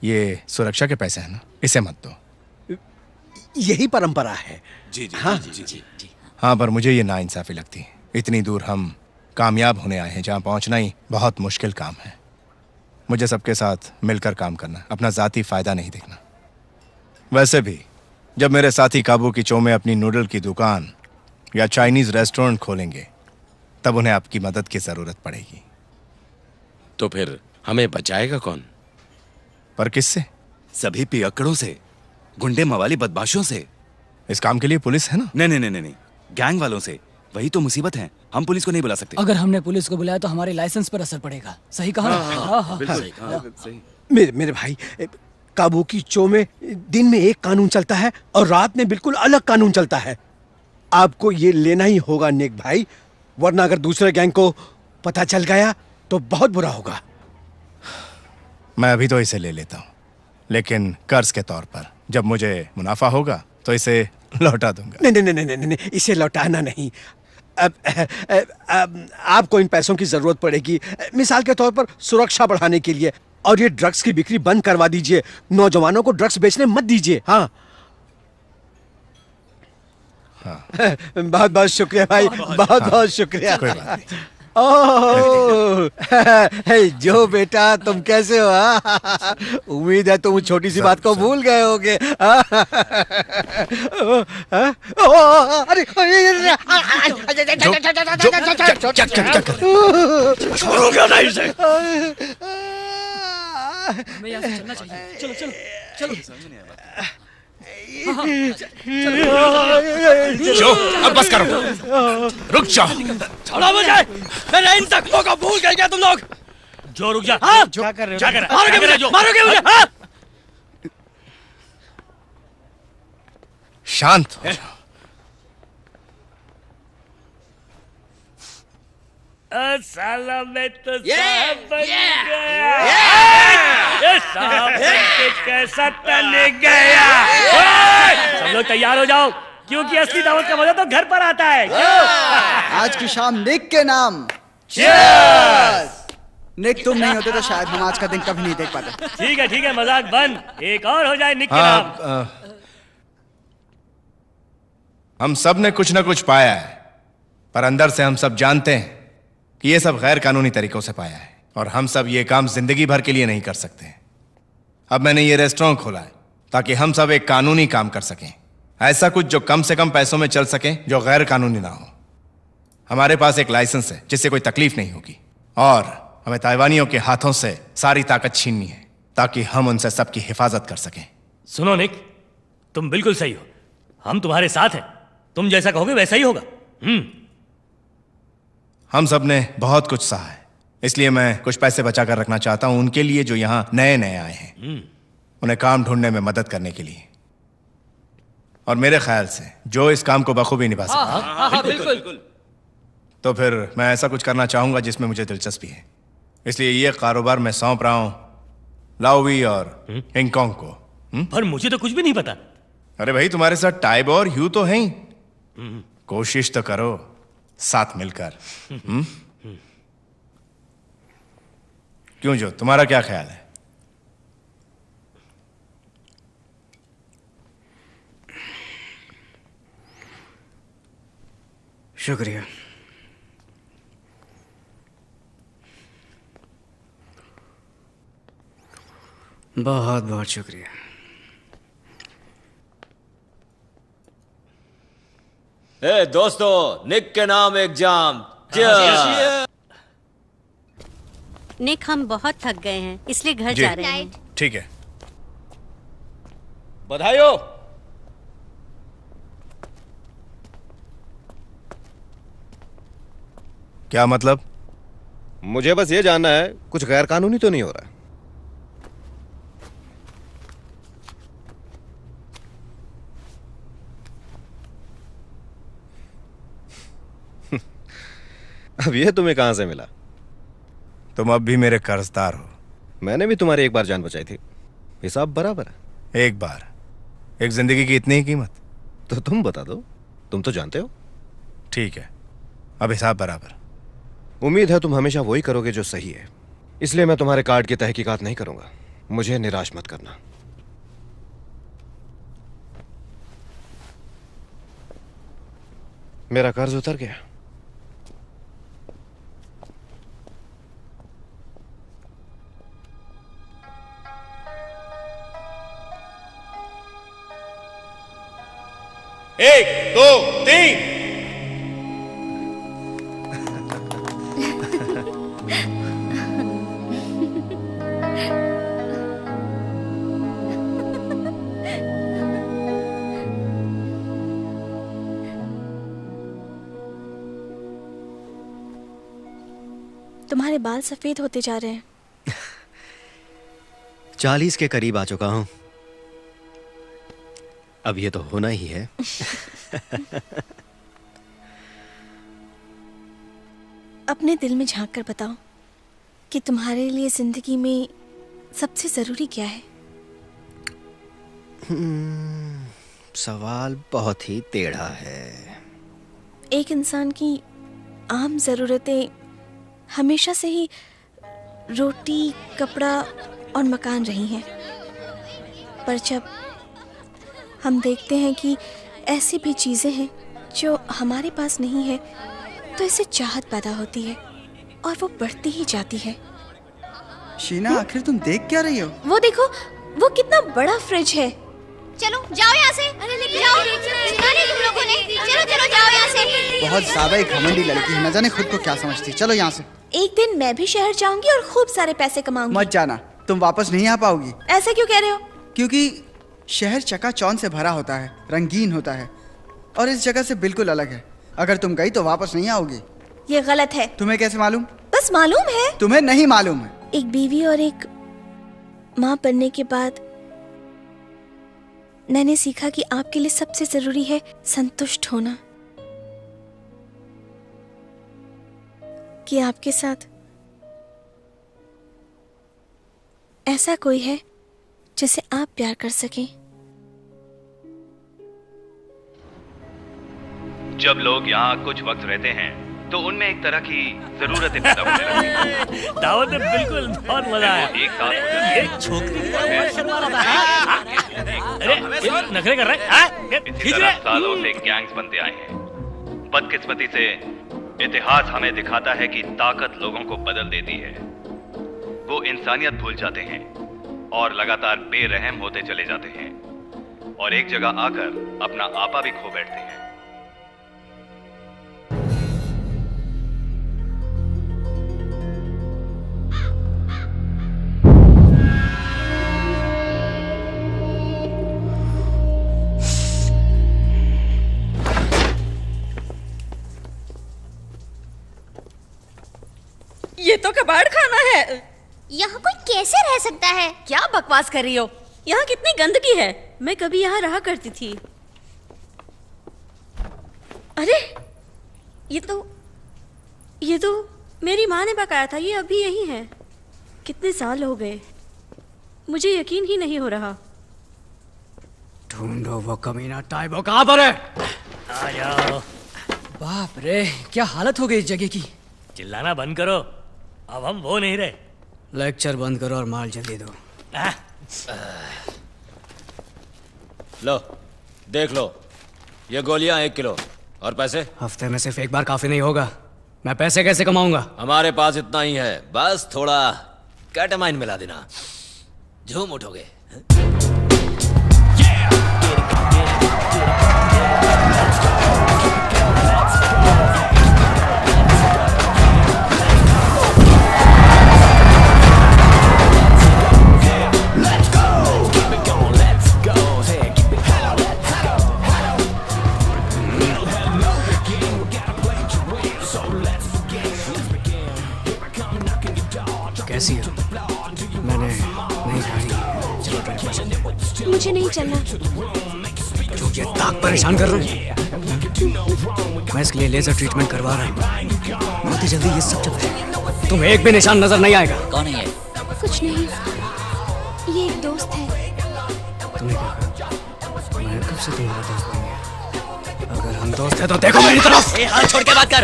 ये सुरक्षा के पैसे हैं ना, इसे मत दो। यही परंपरा है। जी जी, हाँ जी, जी, जी, जी। हाँ, पर मुझे ये नाइंसाफी लगती है। इतनी दूर हम कामयाब होने आए हैं, जहाँ पहुँचना ही बहुत मुश्किल काम है। मुझे सबके साथ मिलकर काम करना, अपना ज़ाती फ़ायदा नहीं देखना। वैसे भी जब मेरे साथी काबुकीचो में अपनी नूडल की दुकान या चाइनीज़ रेस्टोरेंट खोलेंगे, तब उन्हें आपकी मदद की ज़रूरत पड़ेगी। तो फिर हमें बचाएगा कौन? पर किससे? सभी पियक्कड़ों से, गुंडे मवाली बदमाशों से। इस काम के लिए पुलिस है ना? नहीं नहीं नहीं नहीं, गैंग वालों से। वही तो मुसीबत है, हम पुलिस को नहीं बुला सकते। अगर हमने पुलिस को बुलाया तो हमारे लाइसेंस पर असर पड़ेगा। सही कहा ना? हाँ, बिल्कुल सही कहा, सही। मेरे भाई, काबुकीचो में दिन में एक कानून चलता है और रात में बिल्कुल अलग कानून चलता है। आपको ये लेना ही होगा निक भाई, वरना अगर दूसरे गैंग को पता चल गया तो बहुत बुरा होगा। मैं अभी तो इसे ले लेता हूँ, लेकिन कर्ज के तौर पर। जब मुझे मुनाफा होगा तो इसे लौटा दूंगा। नहीं नहीं नहीं नहीं, इसे लौटाना नहीं। अब आपको इन पैसों की जरूरत पड़ेगी, मिसाल के तौर पर सुरक्षा बढ़ाने के लिए। और ये ड्रग्स की बिक्री बंद करवा दीजिए, नौजवानों को ड्रग्स बेचने मत दीजिए। हाँ, बहुत बहुत शुक्रिया भाई, बहुत बहुत शुक्रिया। ओह जो बेटा, तुम कैसे हो? उम्मीद है तुम छोटी सी बात को भूल गए होगे। अरे हमें यहाँ से चलना चाहिए। चलो चलो चलो। जो अब बस करो, रुक जाओ। छोड़ो मुझे, मेरे इन जख्मों को भूल गए क्या तुम लोग? जो रुक जा। हाँ? क्या कर रहे हो? मारोगे मुझे? हाँ? शांत हो जाओ। साला मैं तो साहब बन गया। ये साहब बनके कैसा तन गया। सब लोग तैयार हो जाओ, क्योंकि असली दावत का मजा तो घर पर आता है। आज की शाम निक के नाम। Cheers! निक तुम नहीं होते तो शायद हम आज का दिन कभी नहीं देख पाते। ठीक है, मजाक बंद। एक और हो जाए निक के नाम। हम सब ने कुछ ना कुछ पाया है, पर अंदर से हम सब जानते हैं कि ये सब गैर कानूनी तरीकों से पाया है, और हम सब ये काम जिंदगी भर के लिए नहीं कर सकते। अब मैंने ये रेस्टोरेंट खोला है ताकि हम सब एक कानूनी काम कर सकें, ऐसा कुछ जो कम से कम पैसों में चल सके, जो गैर कानूनी ना हो। हमारे पास एक लाइसेंस है जिससे कोई तकलीफ नहीं होगी, और हमें ताइवानियों के हाथों से सारी ताकत छीननी है ताकि हम उनसे सबकी हिफाजत कर सकें। सुनो निक, तुम बिल्कुल सही हो, हम तुम्हारे साथ हैं। तुम जैसा कहोगे वैसा ही होगा। हम सब ने बहुत कुछ सहा है, इसलिए मैं कुछ पैसे बचा कर रखना चाहता हूं उनके लिए जो यहां नए नए आए हैं, उन्हें काम ढूंढने में मदद करने के लिए, और मेरे ख्याल से जो इस काम को बखूबी निभा सके। बिल्कुल। तो फिर मैं ऐसा कुछ करना चाहूंगा जिसमें मुझे दिलचस्पी है, इसलिए ये कारोबार मैं सौंप रहा हूं लाओवी और हिंगकॉन्ग को। पर मुझे तो कुछ भी नहीं पता। अरे भाई, तुम्हारे साथ टाइब और ह्यू तो हैं ही, कोशिश तो करो साथ मिलकर। क्यों जो, तुम्हारा क्या ख्याल है? शुक्रिया। बहुत बहुत शुक्रिया। ए दोस्तों, निक के नाम एक जाम। निक, हम बहुत थक गए हैं, इसलिए घर जा रहे हैं। ठीक है। बधाई हो। क्या मतलब? मुझे बस ये जानना है, कुछ गैर कानूनी तो नहीं हो रहा? अब ये तुम्हें कहां से मिला? तुम अब भी मेरे कर्जदार हो। मैंने भी तुम्हारी एक बार जान बचाई थी, हिसाब बराबर है। एक बार, एक जिंदगी की इतनी ही कीमत? तो तुम बता दो, तुम तो जानते हो। ठीक है, अब हिसाब बराबर। उम्मीद है तुम हमेशा वही करोगे जो सही है, इसलिए मैं तुम्हारे कार्ड की तहकीकात नहीं करूंगा। मुझे निराश मत करना। मेरा कर्ज उतर गया। एक, दो, तीन। तुम्हारे बाल सफेद होते जा रहे हैं। 40 के करीब आ चुका हूं, अब ये तो होना ही है। अपने दिल में झांक कर बताओ कि तुम्हारे लिए जिंदगी में सबसे जरूरी क्या है? सवाल बहुत ही टेढ़ा है। एक इंसान की आम जरूरतें हमेशा से ही रोटी, कपड़ा और मकान रही हैं, पर जब हम देखते हैं कि ऐसी भी चीज़ें हैं जो हमारे पास नहीं है, तो इससे चाहत पैदा होती है और वो बढ़ती ही जाती है। शीना, आखिर तुम देख क्या रही हो? वो देखो, वो कितना बड़ा फ्रिज है। चलो जाओ यहाँ से। अरे लेकिन जाओ, तुम लोगों ने। चलो चलो जाओ यहाँ से। बहुत ज्यादा ही घमंडी लड़की है, न जाने खुद को क्या समझती। चलो यहाँ से। एक दिन मैं भी शहर जाऊंगी और खूब सारे पैसे कमाऊंगी। मत जाना, तुम वापस नहीं आ पाओगी। ऐसा क्यों कह रहे हो? क्योंकि शहर चकाचौंध से भरा होता है, रंगीन होता है, और इस जगह से बिल्कुल अलग है। अगर तुम गई तो वापस नहीं आओगी। ये गलत है। तुम्हें कैसे मालूम? बस मालूम है। तुम्हें नहीं मालूम है। एक बीवी और एक माँ बनने के बाद मैंने सीखा कि आपके लिए सबसे जरूरी है संतुष्ट होना, कि आपके साथ ऐसा कोई है जिसे आप प्यार कर सकें। जब लोग यहाँ कुछ वक्त रहते हैं तो उनमें एक तरह की जरूरतें पैदा होने लगती हैं। दावत में बिल्कुल बहुत मजा आया। एक साथ एक छोकरी की तरह शर्मा रहा था। अरे ये नखरे कर रहे हैं? इसी तरह सालों से गैंग्स बनते आए हैं। बदकिस्मती से इतिहास हमें दिखाता है कि ताकत लोगों को बदल देती है। वो इंसानियत भूल जाते हैं और लगातार बेरहम होते चले जाते हैं और एक जगह आकर अपना आपा भी खो बैठते हैं। ये तो कबाड़ खाना है। यहाँ कोई कैसे रह सकता है? क्या बकवास कर रही हो? यहाँ कितनी गंदगी है। मैं कभी यहाँ रहा करती थी। अरे ये तो मेरी माँ ने पकाया था। ये अभी यही है। कितने साल हो गए, मुझे यकीन ही नहीं हो रहा। ढूंढो वो कमीना टाइबो कहाँ पर है? आ जाओ। बाप रे, क्या हालत हो गई इस जगह की। चिल्लाना बंद करो, अब हम वो नहीं रहे। लेक्चर बंद करो और माल जल्दी दो। लो देख लो, ये गोलियां 1 किलो और पैसे। हफ्ते में सिर्फ एक बार काफी नहीं होगा। मैं पैसे कैसे कमाऊंगा? हमारे पास इतना ही है, बस थोड़ा कैटामाइन मिला देना, झूम उठोगे। कैसी हो? मैंने नहीं गाड़ी। चलो ड्राइवर। मुझे नहीं चलना। क्यों ये ताक परेशान कर रहे हैं? मैं इसके लिए लेजर ट्रीटमेंट करवा रहा हूँ। बहुत ही जल्दी ये सब चल जाएगा। तुम्हें एक भी निशान नजर नहीं आएगा। कौन है ये? कुछ नहीं, ये एक दोस्त है। तुमने क्या कहा? मैं कब से तुम्हारा दोस्त बन गया? अगर हम दोस्त हैं तो देखो मेरी तरफ। ए, हाथ छोड़ के बात कर।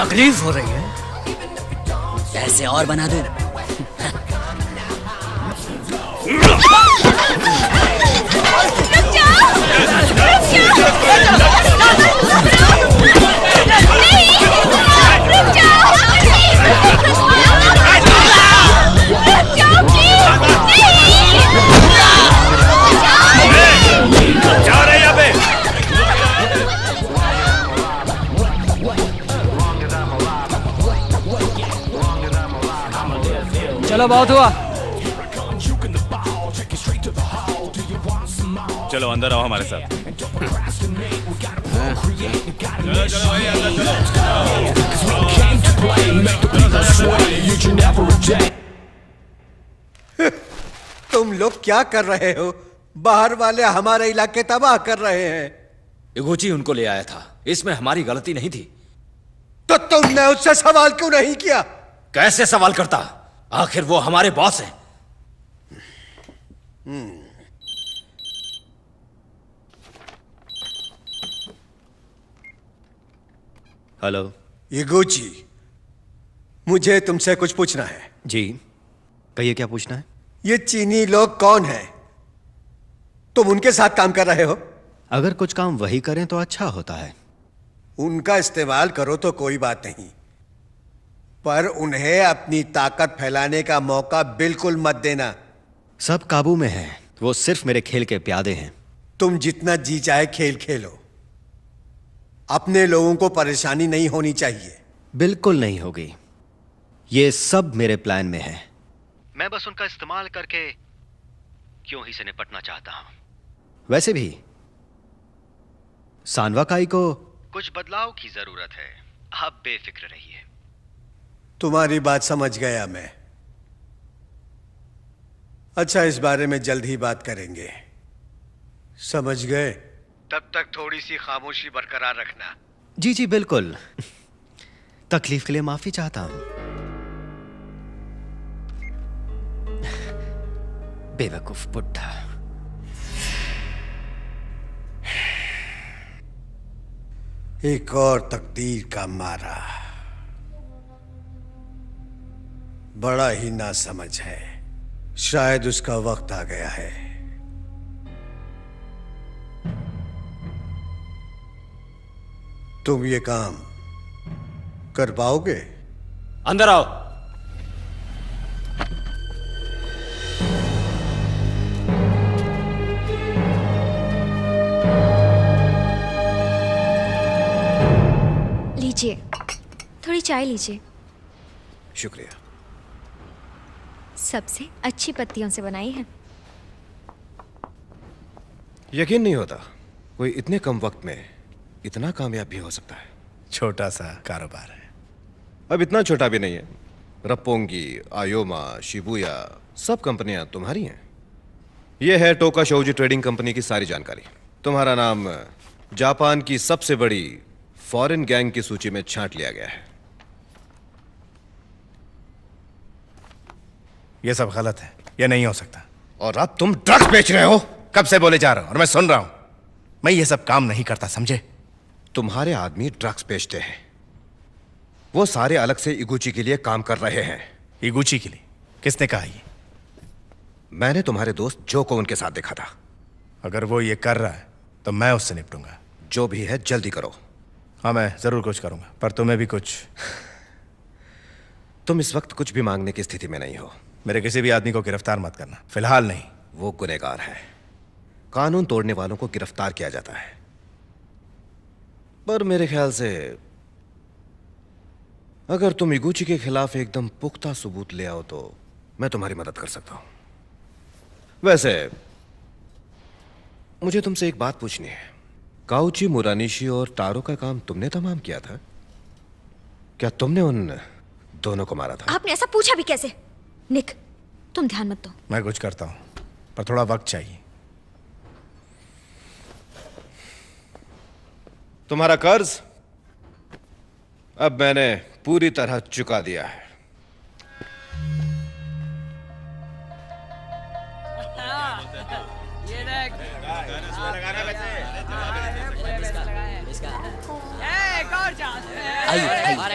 तकलीफ हो रही है? पैसे और बना दूं। चलो बहुत हुआ। चलो अंदर आओ हमारे साथ। तुम लोग क्या कर रहे हो? बाहर वाले हमारे इलाके तबाह कर रहे हैं। इगोची उनको ले आया था, इसमें हमारी गलती नहीं थी। तो तुमने उससे सवाल क्यों नहीं किया? कैसे सवाल करता, आखिर वो हमारे बॉस हैं। हेलो इगोची, मुझे तुमसे कुछ पूछना है। जी कहिए, क्या पूछना है? ये चीनी लोग कौन हैं? तुम उनके साथ काम कर रहे हो? अगर कुछ काम वही करें तो अच्छा होता है। उनका इस्तेमाल करो तो कोई बात नहीं, पर उन्हें अपनी ताकत फैलाने का मौका बिल्कुल मत देना। सब काबू में है, वो सिर्फ मेरे खेल के प्यादे हैं। तुम जितना जी चाहे खेल खेलो, अपने लोगों को परेशानी नहीं होनी चाहिए। बिल्कुल नहीं होगी, ये सब मेरे प्लान में है। मैं बस उनका इस्तेमाल करके क्यों ही से निपटना चाहता हूं। वैसे भी सानवाकाई को कुछ बदलाव की जरूरत है। आप बेफिक्र रहिए। तुम्हारी बात समझ गया मैं। अच्छा, इस बारे में जल्द ही बात करेंगे, समझ गए? तब तक थोड़ी सी खामोशी बरकरार रखना। जी जी बिल्कुल। तकलीफ के लिए माफी चाहता हूं। बेवकूफ बुड्ढा। एक और तकदीर का मारा। बड़ा ही नासमझ है। शायद उसका वक्त आ गया है। तुम ये काम कर पाओगे? अंदर आओ। लीजिए, थोड़ी चाय लीजिए। शुक्रिया। सबसे अच्छी पत्तियों से बनाई है। यकीन नहीं होता कोई इतने कम वक्त में इतना कामयाब भी हो सकता है। छोटा सा कारोबार है। अब इतना छोटा भी नहीं है। रप्पोंगी, आयोमा, शिबुया सब कंपनियां तुम्हारी हैं। यह है टोका शोजी ट्रेडिंग कंपनी की सारी जानकारी। तुम्हारा नाम जापान की सबसे बड़ी फॉरेन गैंग की सूची में छांट लिया गया है। यह सब गलत है, यह नहीं हो सकता। और अब तुम ड्रग्स बेच रहे हो। कब से बोले जा रहा हूं और मैं सुन रहा हूं। मैं ये सब काम नहीं करता, समझे? तुम्हारे आदमी ड्रग्स बेचते हैं। वो सारे अलग से इगुची के लिए काम कर रहे हैं। इगुची के लिए? किसने कहा ये? मैंने तुम्हारे दोस्त जो को उनके साथ देखा था। अगर वो ये कर रहा है तो मैं उससे निपटूंगा। जो भी है जल्दी करो। हाँ, मैं जरूर कुछ करूंगा, पर तुम्हें भी कुछ। तुम इस वक्त कुछ भी मांगने की स्थिति में नहीं हो। मेरे किसी भी आदमी को गिरफ्तार मत करना, फिलहाल नहीं। वो गुनहगार है। कानून तोड़ने वालों को गिरफ्तार किया जाता है। पर मेरे ख्याल से अगर तुम इगुची के खिलाफ एकदम पुख्ता सबूत ले आओ तो मैं तुम्हारी मदद कर सकता हूं। वैसे मुझे तुमसे एक बात पूछनी है। काउची, मुरानिशी और टारो का काम तुमने तमाम किया था। क्या तुमने उन दोनों को मारा था? आपने ऐसा पूछा भी कैसे? निक, तुम ध्यान मत दो। मैं कुछ करता हूं, पर थोड़ा वक्त चाहिए। तुम्हारा कर्ज अब मैंने पूरी तरह चुका दिया है।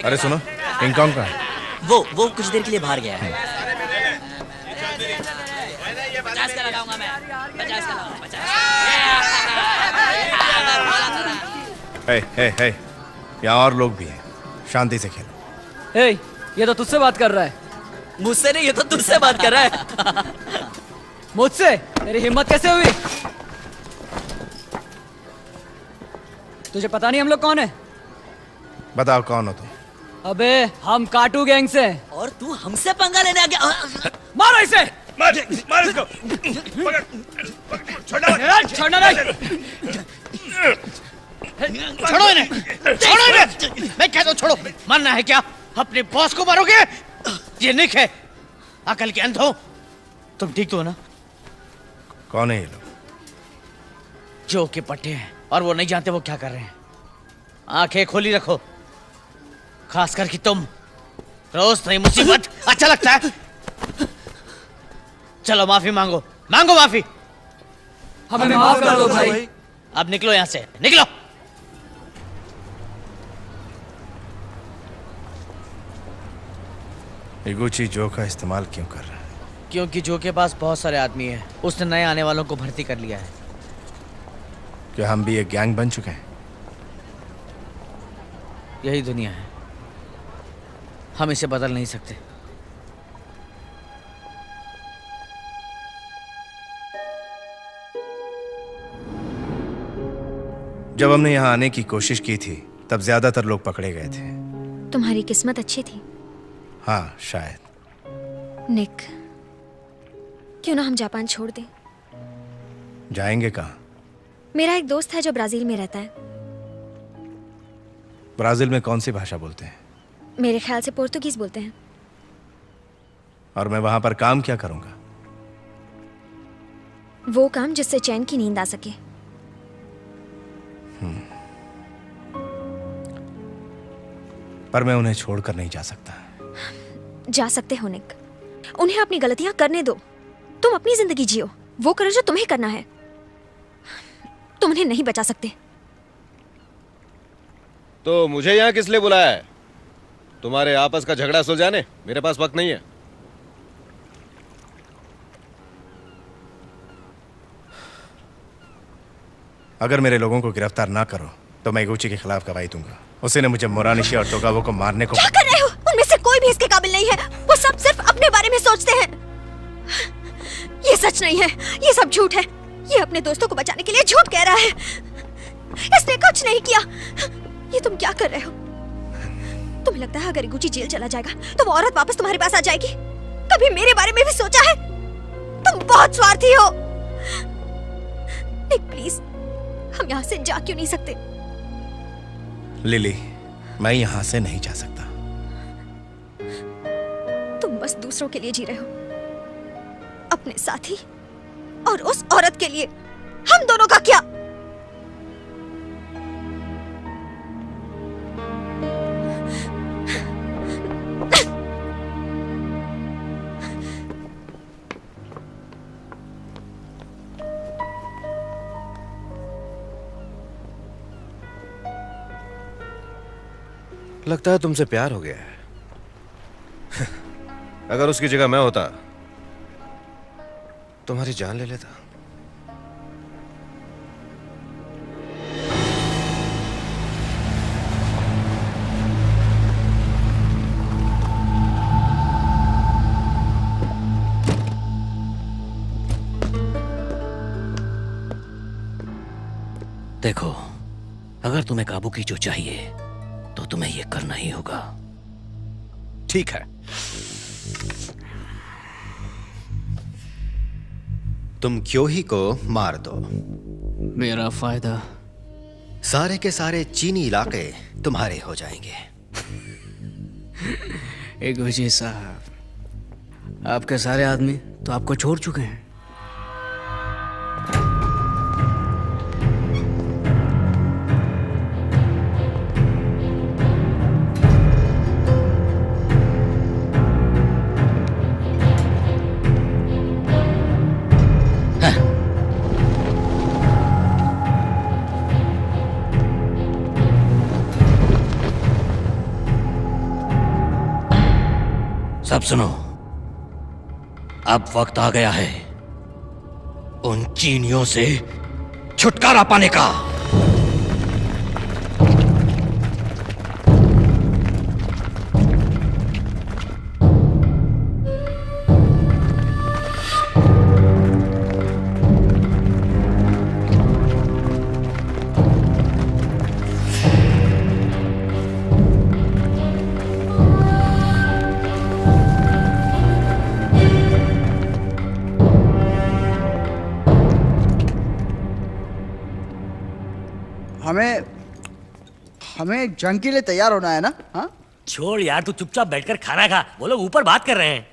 अरे सुनो, किंगकॉन्ग कहाँ है? वो कुछ देर के लिए बाहर गया है। 50 का लगाऊंगा मैं। 50 का लगाऊंगा। 50। हे, यहाँ और लोग भी हैं। शांति से खेलो। हे, ये तो तुझसे बात कर रहा है। मुझसे नहीं, ये तो तुझसे बात कर रहा है। मुझसे? तेरी हिम्मत कैसे हुई? तुझे पता नहीं हम लोग कौन है? बताओ कौन हो तुम? अबे हम काटू गैंग से। और तू हमसे पंगा लेने आ गया? मारो इसे। मार इसको। छोड़ना नहीं। छोड़ो इन्हें, छोड़ो इन्हें। मैं कहता हूँ छोड़ो। मरना है क्या? अपने बॉस को मारोगे? ये निक है, अकल के अंध हो। तुम ठीक तो हो ना? कौन है ये लोग? जो के पट्टे हैं और वो नहीं जानते वो क्या कर रहे हैं। आंखें खोली रखो, खास करके तुम। रोज नई मुसीबत अच्छा लगता है। चलो माफी मांगो, मांगो माफी। हमें माफ कर दो भाई। अब निकलो यहाँ से, निकलो। इगुची जो का इस्तेमाल क्यों कर रहा है? क्योंकि जो के पास बहुत सारे आदमी हैं, उसने नए आने वालों को भर्ती कर लिया है। क्या हम भी एक गैंग बन चुके हैं? यही दुनिया है, हम इसे बदल नहीं सकते। जब हमने यहाँ आने की कोशिश की थी तब ज्यादातर लोग पकड़े गए थे। तुम्हारी किस्मत अच्छी थी हाँ, शायद। निक, क्यों ना हम जापान छोड़ दें? जाएंगे कहाँ? मेरा एक दोस्त है जो ब्राजील में रहता है। ब्राजील में कौन सी भाषा बोलते हैं? मेरे ख्याल से पोर्तुगीज बोलते हैं। और मैं वहां पर काम क्या करूंगा? वो काम जिससे चैन की नींद आ सके। पर मैं उन्हें छोड़कर नहीं जा सकता। जा सकते हो निक, उन्हें अपनी गलतियां करने दो। तुम अपनी जिंदगी जियो, वो करो जो तुम्हें करना है। तुम उन्हें नहीं बचा सकते। तो मुझे यहाँ किस लिए बुलाया है? तुम्हारे आपस का झगड़ा सुलझाने? मेरे पास वक्त नहीं है। अगर मेरे लोगों को गिरफ्तार ना करो तो मैं गुची के खिलाफ गवाही दूंगा। उसी ने मुझे मोरानिशी और टोगावा को मारने को। क्या कर रहे हो? उनमें से कोई भी इसके काबिल नहीं है। वो सब सिर्फ अपने बारे में सोचते हैं। ये सच नहीं है, ये सब झूठ है। ये अपने दोस्तों को बचाने के लिए झूठ कह रहा है। इसने कुछ नहीं किया। ये तुम क्या कर रहे हो? तुम्हें लगता है अगर गुची जेल चला जाएगा तो वो औरत वापस तुम्हारे पास आ जाएगी? कभी मेरे बारे में भी सोचा है? तुम बहुत स्वार्थी हो। निक प्लीज, हम यहाँ से जा क्यों नहीं सकते? लिली, मैं यहाँ से नहीं जा सकता। तुम बस दूसरों के लिए जी रहे हो, अपने साथी और उस औरत के लिए। हम दोनों का क्या? लगता है तुमसे प्यार हो गया है। अगर उसकी जगह मैं होता तुम्हारी जान ले लेता। देखो, अगर तुम्हें काबू की जो चाहिए तो तुम्हें ये करना ही होगा। ठीक है, तुम क्योही को मार दो। मेरा फायदा? सारे के सारे चीनी इलाके तुम्हारे हो जाएंगे। एगोजी साहब, आपके सारे आदमी तो आपको छोड़ चुके हैं। सब सुनो, अब वक्त आ गया है उन चीनियों से छुटकारा पाने का। हमें जंग के लिए तैयार होना है ना? हाँ, छोड़ यार, तू चुपचाप बैठकर खाना खा। वो लोग ऊपर बात कर रहे हैं।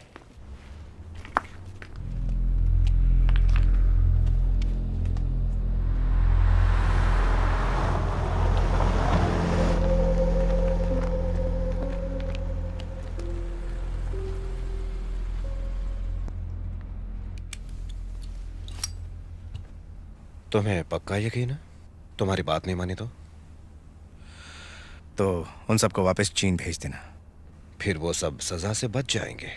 तुम्हें पक्का यकीन है? तुम्हारी बात नहीं मानी तो उन सबको वापस चीन भेज देना। फिर वो सब सजा से बच जाएंगे।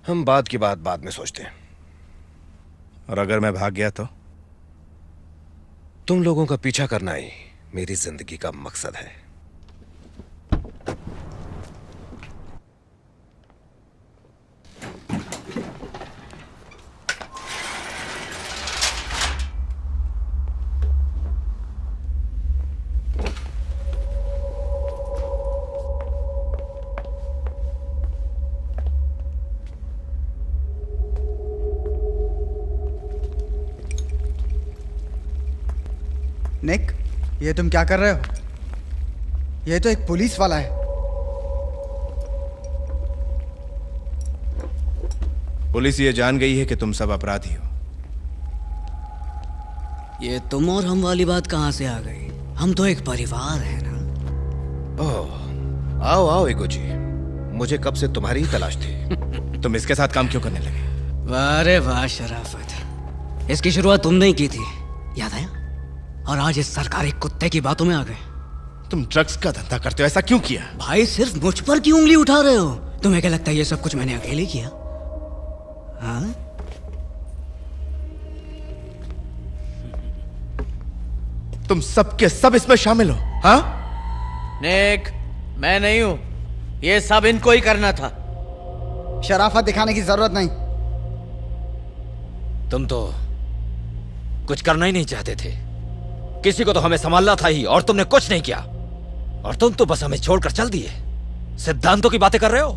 हम बात की बात बाद में सोचते हैं। और अगर मैं भाग गया तो? तुम लोगों का पीछा करना ही मेरी जिंदगी का मकसद है। निक, ये तुम क्या कर रहे हो? ये तो एक पुलिस वाला है। पुलिस ये जान गई है कि तुम सब अपराधी हो। ये तुम और हम वाली बात कहाँ से आ गई? हम तो एक परिवार है ना। ओह, आओ आओ एगो जी, मुझे कब से तुम्हारी ही तलाश थी। तुम इसके साथ काम क्यों करने लगे? वाह वाह शराफत, इसकी शुरुआत तुमने ही की थी, याद आया? और आज इस सरकारी कुत्ते की बातों में आ गए। तुम ड्रग्स का धंधा करते हो, ऐसा क्यों किया? भाई सिर्फ मुझ पर क्यों उंगली उठा रहे हो? तुम्हें क्या लगता है ये सब कुछ मैंने अकेले किया? हाँ? तुम सब के सब इसमें शामिल हो? हाँ? नेक, मैं नहीं हूं, ये सब इनको ही करना था। शराफत दिखाने की जरूरत नहीं। तुम तो कुछ करना ही नहीं चाहते थे, किसी को तो हमें संभालना था ही, और तुमने कुछ नहीं किया। और तुम तो बस हमें छोड़कर चल दिए। सिद्धांतों की बातें कर रहे हो?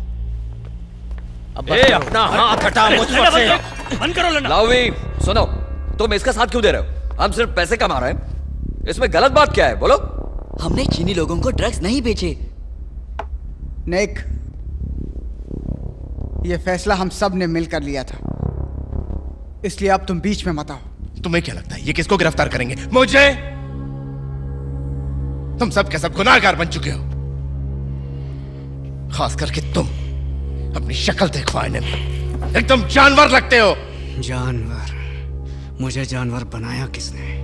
अपना हाथ हटा मुझ पर से। बंद करो लड़ना। लावी, सुनो, तुम इसका साथ क्यों दे रहे हो? हम सिर्फ पैसे कमा रहे हैं, इसमें गलत बात क्या है? बोलो। हमने चीनी लोगों को ड्रग्स नहीं बेचे। निक, ये फैसला हम सब ने मिलकर लिया था, इसलिए अब तुम बीच में मत आओ। तुम्हें क्या लगता है ये किसको गिरफ्तार करेंगे? मुझे? तुम सब के सब गुनाहगार बन चुके हो, खास करके तुम। अपनी शक्ल देखो आईने में, एकदम जानवर लगते हो। जानवर? मुझे जानवर बनाया किसने?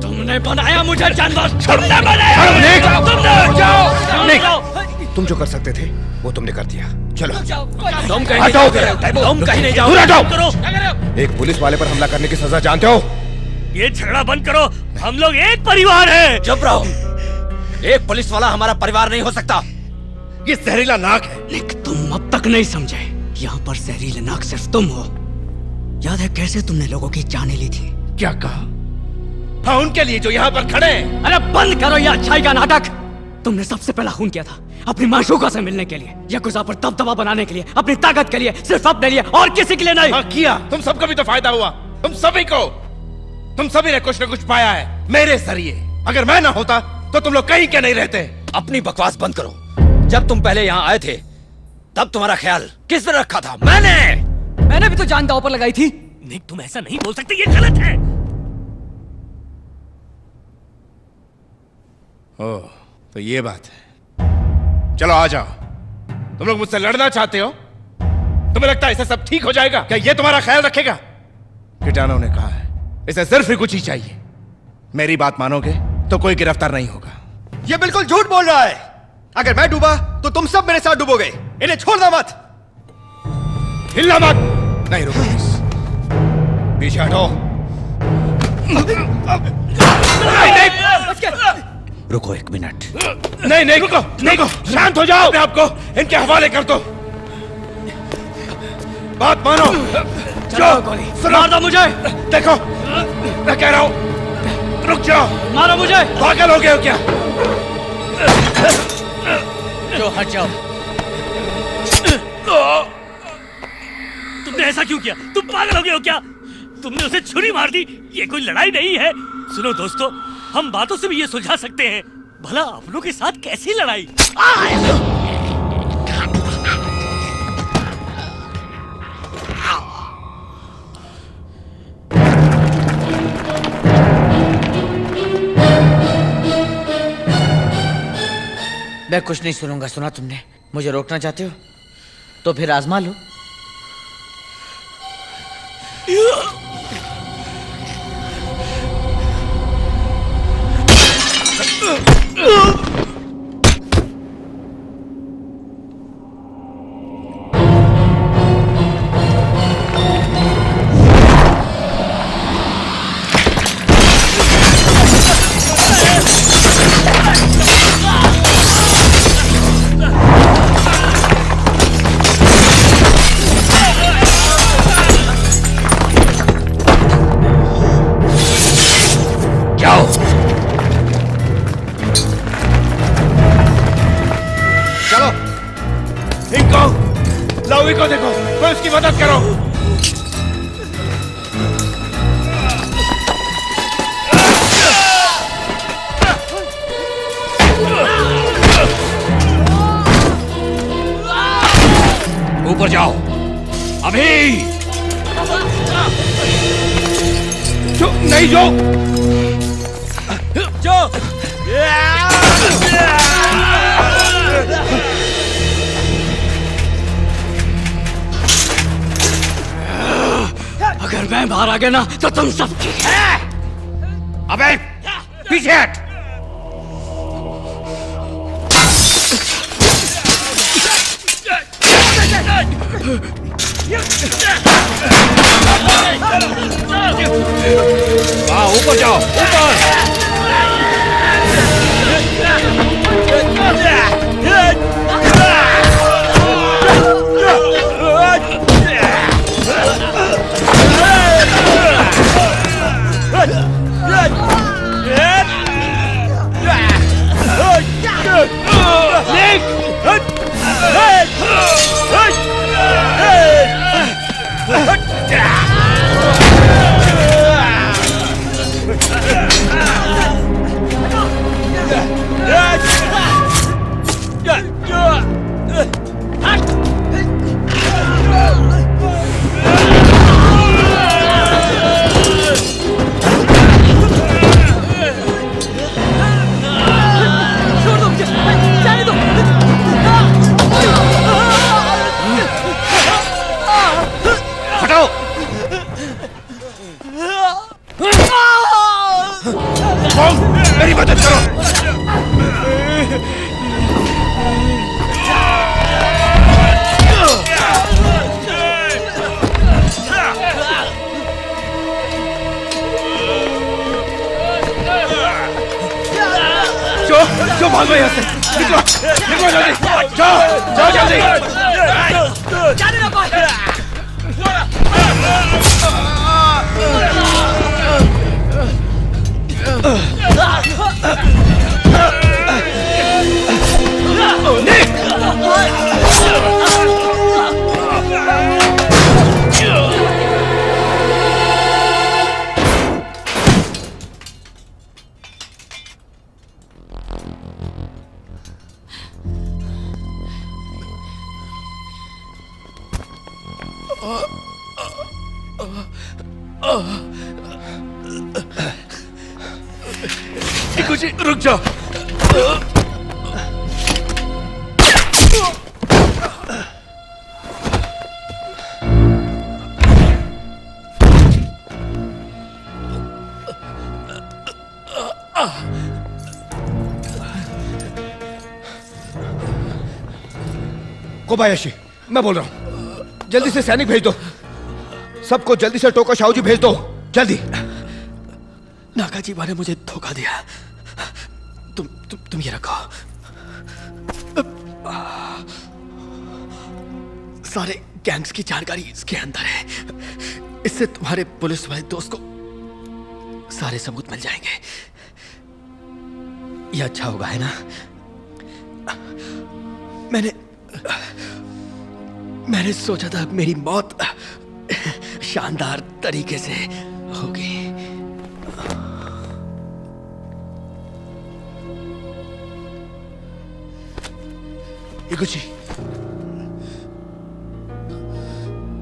तुमने बनाया मुझे जानवर। तुमने बनाया। तुम जो कर सकते थे वो तुमने कर दिया। चलो तुम कहीं नहीं जाओगे। तुम कहीं नहीं जाओगे। एक पुलिस वाले पर हमला करने की सजा जानते हो? ये झगड़ा बंद करो, हम लोग एक परिवार हैं। चुप रहो, एक पुलिस वाला हमारा परिवार नहीं हो सकता। ये जहरीला नाक है। लेकिन तुम अब तक नहीं समझे, यहाँ पर जहरीला नाक सिर्फ तुम हो। याद है कैसे तुमने लोगों की जानें ली थी? क्या कहा? हाँ, उनके लिए जो यहाँ पर खड़े हैं। अरे बंद करो ये अच्छाई का नाटक। तुमने सबसे पहला खून किया था अपनी माशूका से मिलने के लिए, याकुजा पर दबदबा बनाने के लिए, अपनी ताकत के लिए, सिर्फ अपने लिए और किसी के लिए नहीं। हाँ किया, तुम सबको भी तो फायदा हुआ, तुम सभी को। तुम सभी ने कुछ न कुछ पाया है मेरे जरिए। अगर मैं ना होता तो तुम लोग कहीं के नहीं रहते। अपनी बकवास बंद करो। जब तुम पहले यहाँ आए थे तब तुम्हारा ख्याल किसने रखा था? मैंने भी तो जान दांव पर लगाई थी। निक, तुम ऐसा नहीं बोल सकते, ये गलत है। ओह, तो ये बात है। चलो आ जाओ। तुम लोग मुझसे लड़ना चाहते हो? तुम्हें लगता है इससे सब ठीक हो जाएगा? क्या ये तुम्हारा ख्याल रखेगा? कीटाणु ने कहा है इसे सिर्फ ही कुछ ही चाहिए। मेरी बात मानोगे तो कोई गिरफ्तार नहीं होगा। ये बिल्कुल झूठ बोल रहा है। अगर मैं डूबा तो तुम सब मेरे साथ डूबोगे। इन्हें छोड़ना मत। हिलना मत। नहीं, रुको प्लीज, पीछे हटो। रुको एक मिनट। नहीं नहीं, रुको, रुको, शांत हो जाओ। अपने आपको इनके हवाले कर दो। बात मानो। चलो गोली मार दो मुझे। देखो, मैं कह रहा हूं रुक जाओ। मारो मुझे। पागल हो गए हो क्या? जो हट जाओ। तुमने ऐसा क्यों किया? तुम पागल हो गए हो क्या? तुमने उसे छुरी मार दी। ये कोई लड़ाई नहीं है। सुनो दोस्तों, हम बातों से भी ये सुलझा सकते हैं। भला अपनों के साथ कैसी लड़ाई? मैं कुछ नहीं सुनूंगा। सुना तुमने? मुझे रोकना चाहते हो तो फिर आजमा लो। लावी को देखो, मैं उसकी मदद करो। अभी जो नहीं जो अगर मैं बाहर आ गया ना तो तुम सब ठीक है। अबे पीछे हट। ऊपर जाओ, ऊपर। मेरी मदद करो। जो भागो यहाँ से, निकलो, निकलो जल्दी, जाओ, जाओ जल्दी। जाने ना पाए। कुछ रुक जाओ। कोबायाशी, मैं बोल रहा हूं, जल्दी से सैनिक भेज दो। सबको जल्दी से टोको शाहू जी भेज दो, जल्दी। नागाजी ने मुझे धोखा दिया। तुम ये रखो। सारे गैंग्स की जानकारी इसके अंदर है। इससे तुम्हारे पुलिस वाले दोस्त को सारे सबूत मिल जाएंगे। ये अच्छा होगा, है ना? मैंने सोचा था मेरी मौत शानदार तरीके से होगी। इकुची,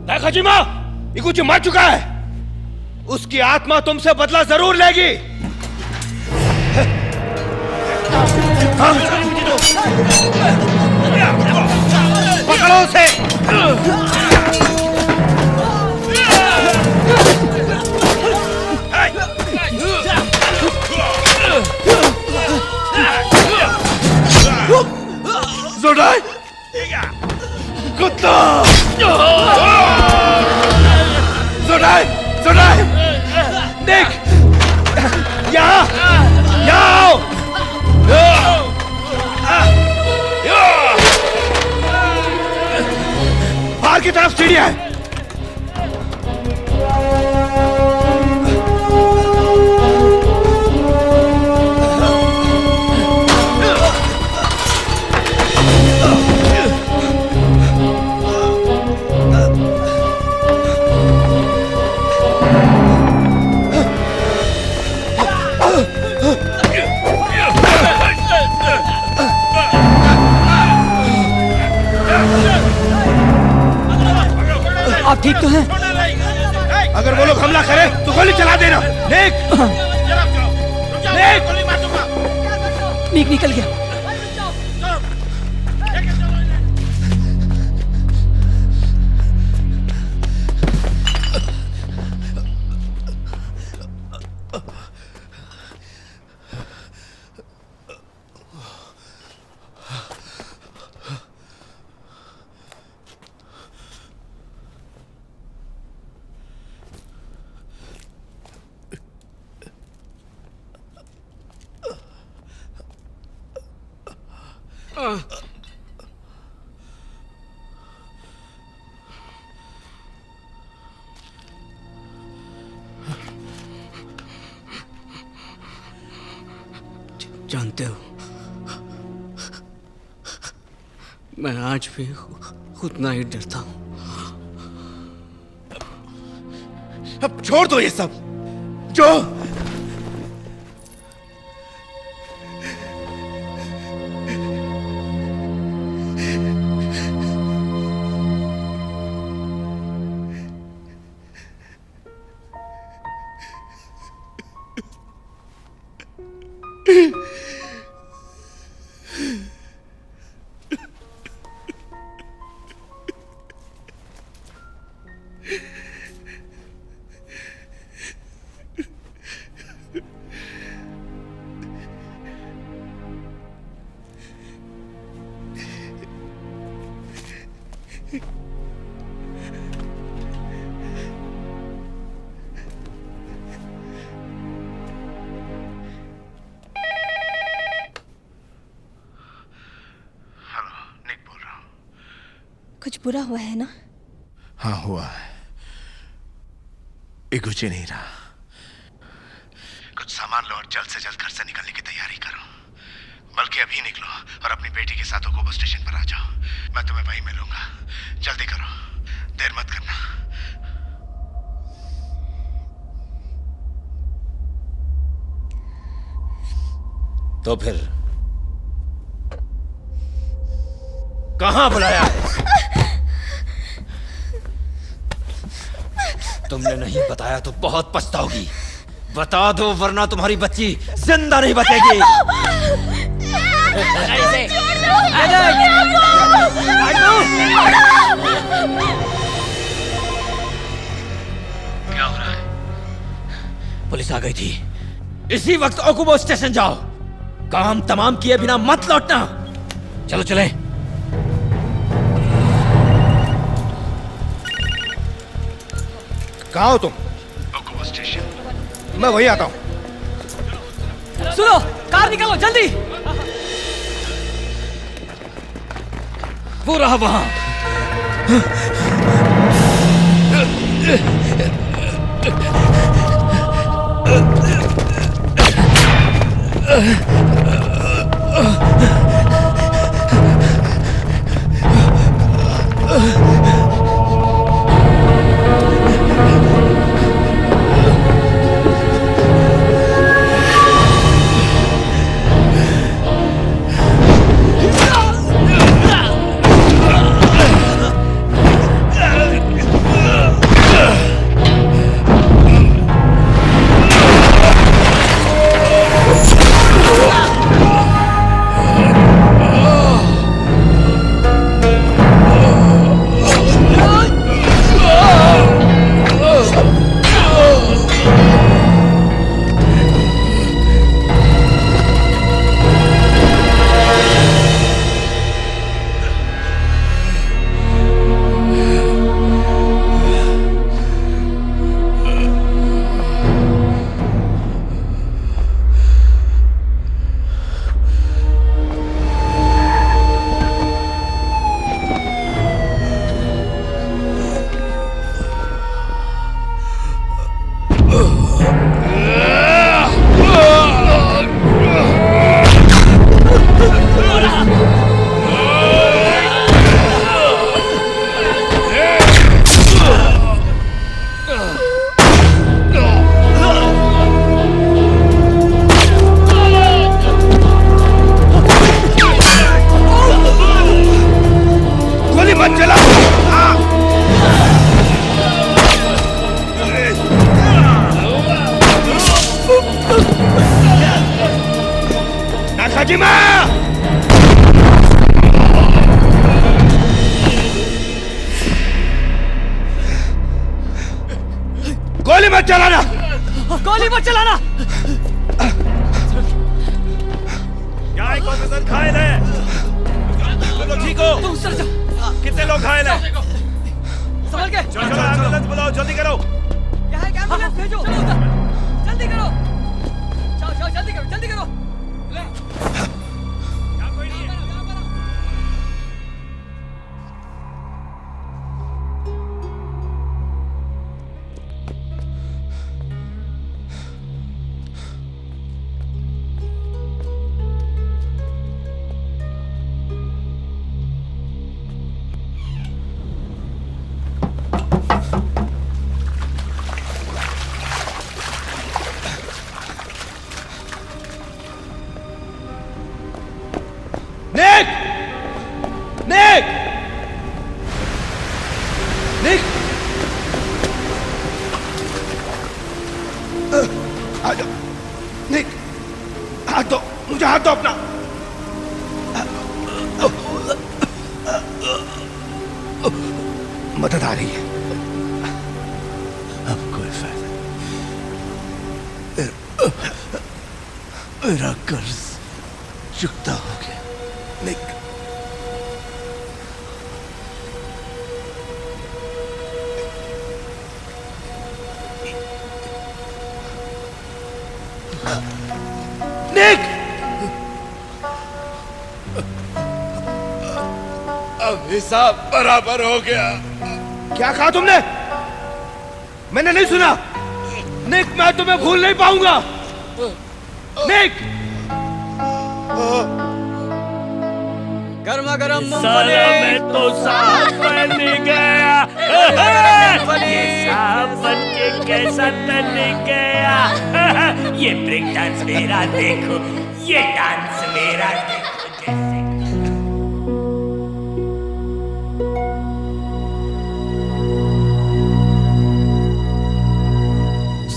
नागाजिमा, इकुची मर चुका है। उसकी आत्मा तुमसे बदला जरूर लेगी। पकड़ो उसे। जोडाई, कुत्ता। जोडाई, जोडाई, निक, यहाँ आओ। बाहर की तरफ सीढ़ी है। आप ठीक तो हैं? अगर वो लोग हमला करें तो गोली चला देना। नीक निकल गया। जानते हो, मैं आज भी उतना ही डरता हूं। अब छोड़ दो ये सब। जो कुछ बुरा हुआ है ना? हाँ हुआ है। कुछ ही नहीं रहा। कुछ सामान लो और जल्द से जल्द घर से निकलने की तैयारी करो। बल्कि अभी निकलो और अपनी बेटी के साथ ओकोबो स्टेशन पर आ जाओ। मैं तुम्हें वहीं मिलूंगा। जल्दी करो, देर मत करना। तो फिर कहां बुलाया है? तुमने नहीं बताया तो बहुत पछताओगी। बता दो वरना तुम्हारी बच्ची जिंदा नहीं बचेगी। क्या हो रहा है? पुलिस आ गई थी। इसी वक्त ओकुबो स्टेशन जाओ। काम तमाम किए बिना मत लौटना। चलो चलें। कहाँ हो तुम? ओकुबो स्टेशन। मैं वहीं आता हूँ। सुनो, कार निकालो जल्दी। वो रहा वहां। सजीमा! गोली मत चलाना! गोली मत चलाना! क्या एक ऑफिसर घायल है? तुम लोग ठीक हो? तुम सर जा। कितने लोग घायल हैं? संभल के। चलो चलो एम्बुलेंस बुलाओ, जल्दी करो। क्या है, एम्बुलेंस भेजो। चलो उधर, जल्दी करो। जाओ जाओ, जल्दी करो, जल्दी करो। निक! निक! निक! आ जाओ। निक! हाथ दो, मुझे हाथ दो अपना। मदद आ रही है। अब कोई फायदा नहीं। मेरा कर्ज चुकता हो गया। निक! निक! अब हिसाब बराबर हो गया। क्या कहा तुमने? मैंने नहीं सुना। निक, मैं तुम्हें भूल नहीं पाऊंगा। निक! गर्मा गर्म साला मैं तो सांप बन गया। सांप बन के कैसा तन गया। ये ब्रेक डांस मेरा देखो, ये डांस मेरा देखो।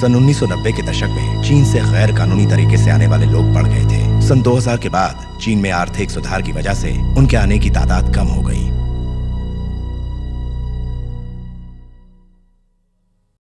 सन 1990 के दशक में चीन से गैर कानूनी तरीके से आने वाले लोग बढ़ गए थे। सन 2000 के बाद चीन में आर्थिक सुधार की वजह से उनके आने की तादाद कम हो गई।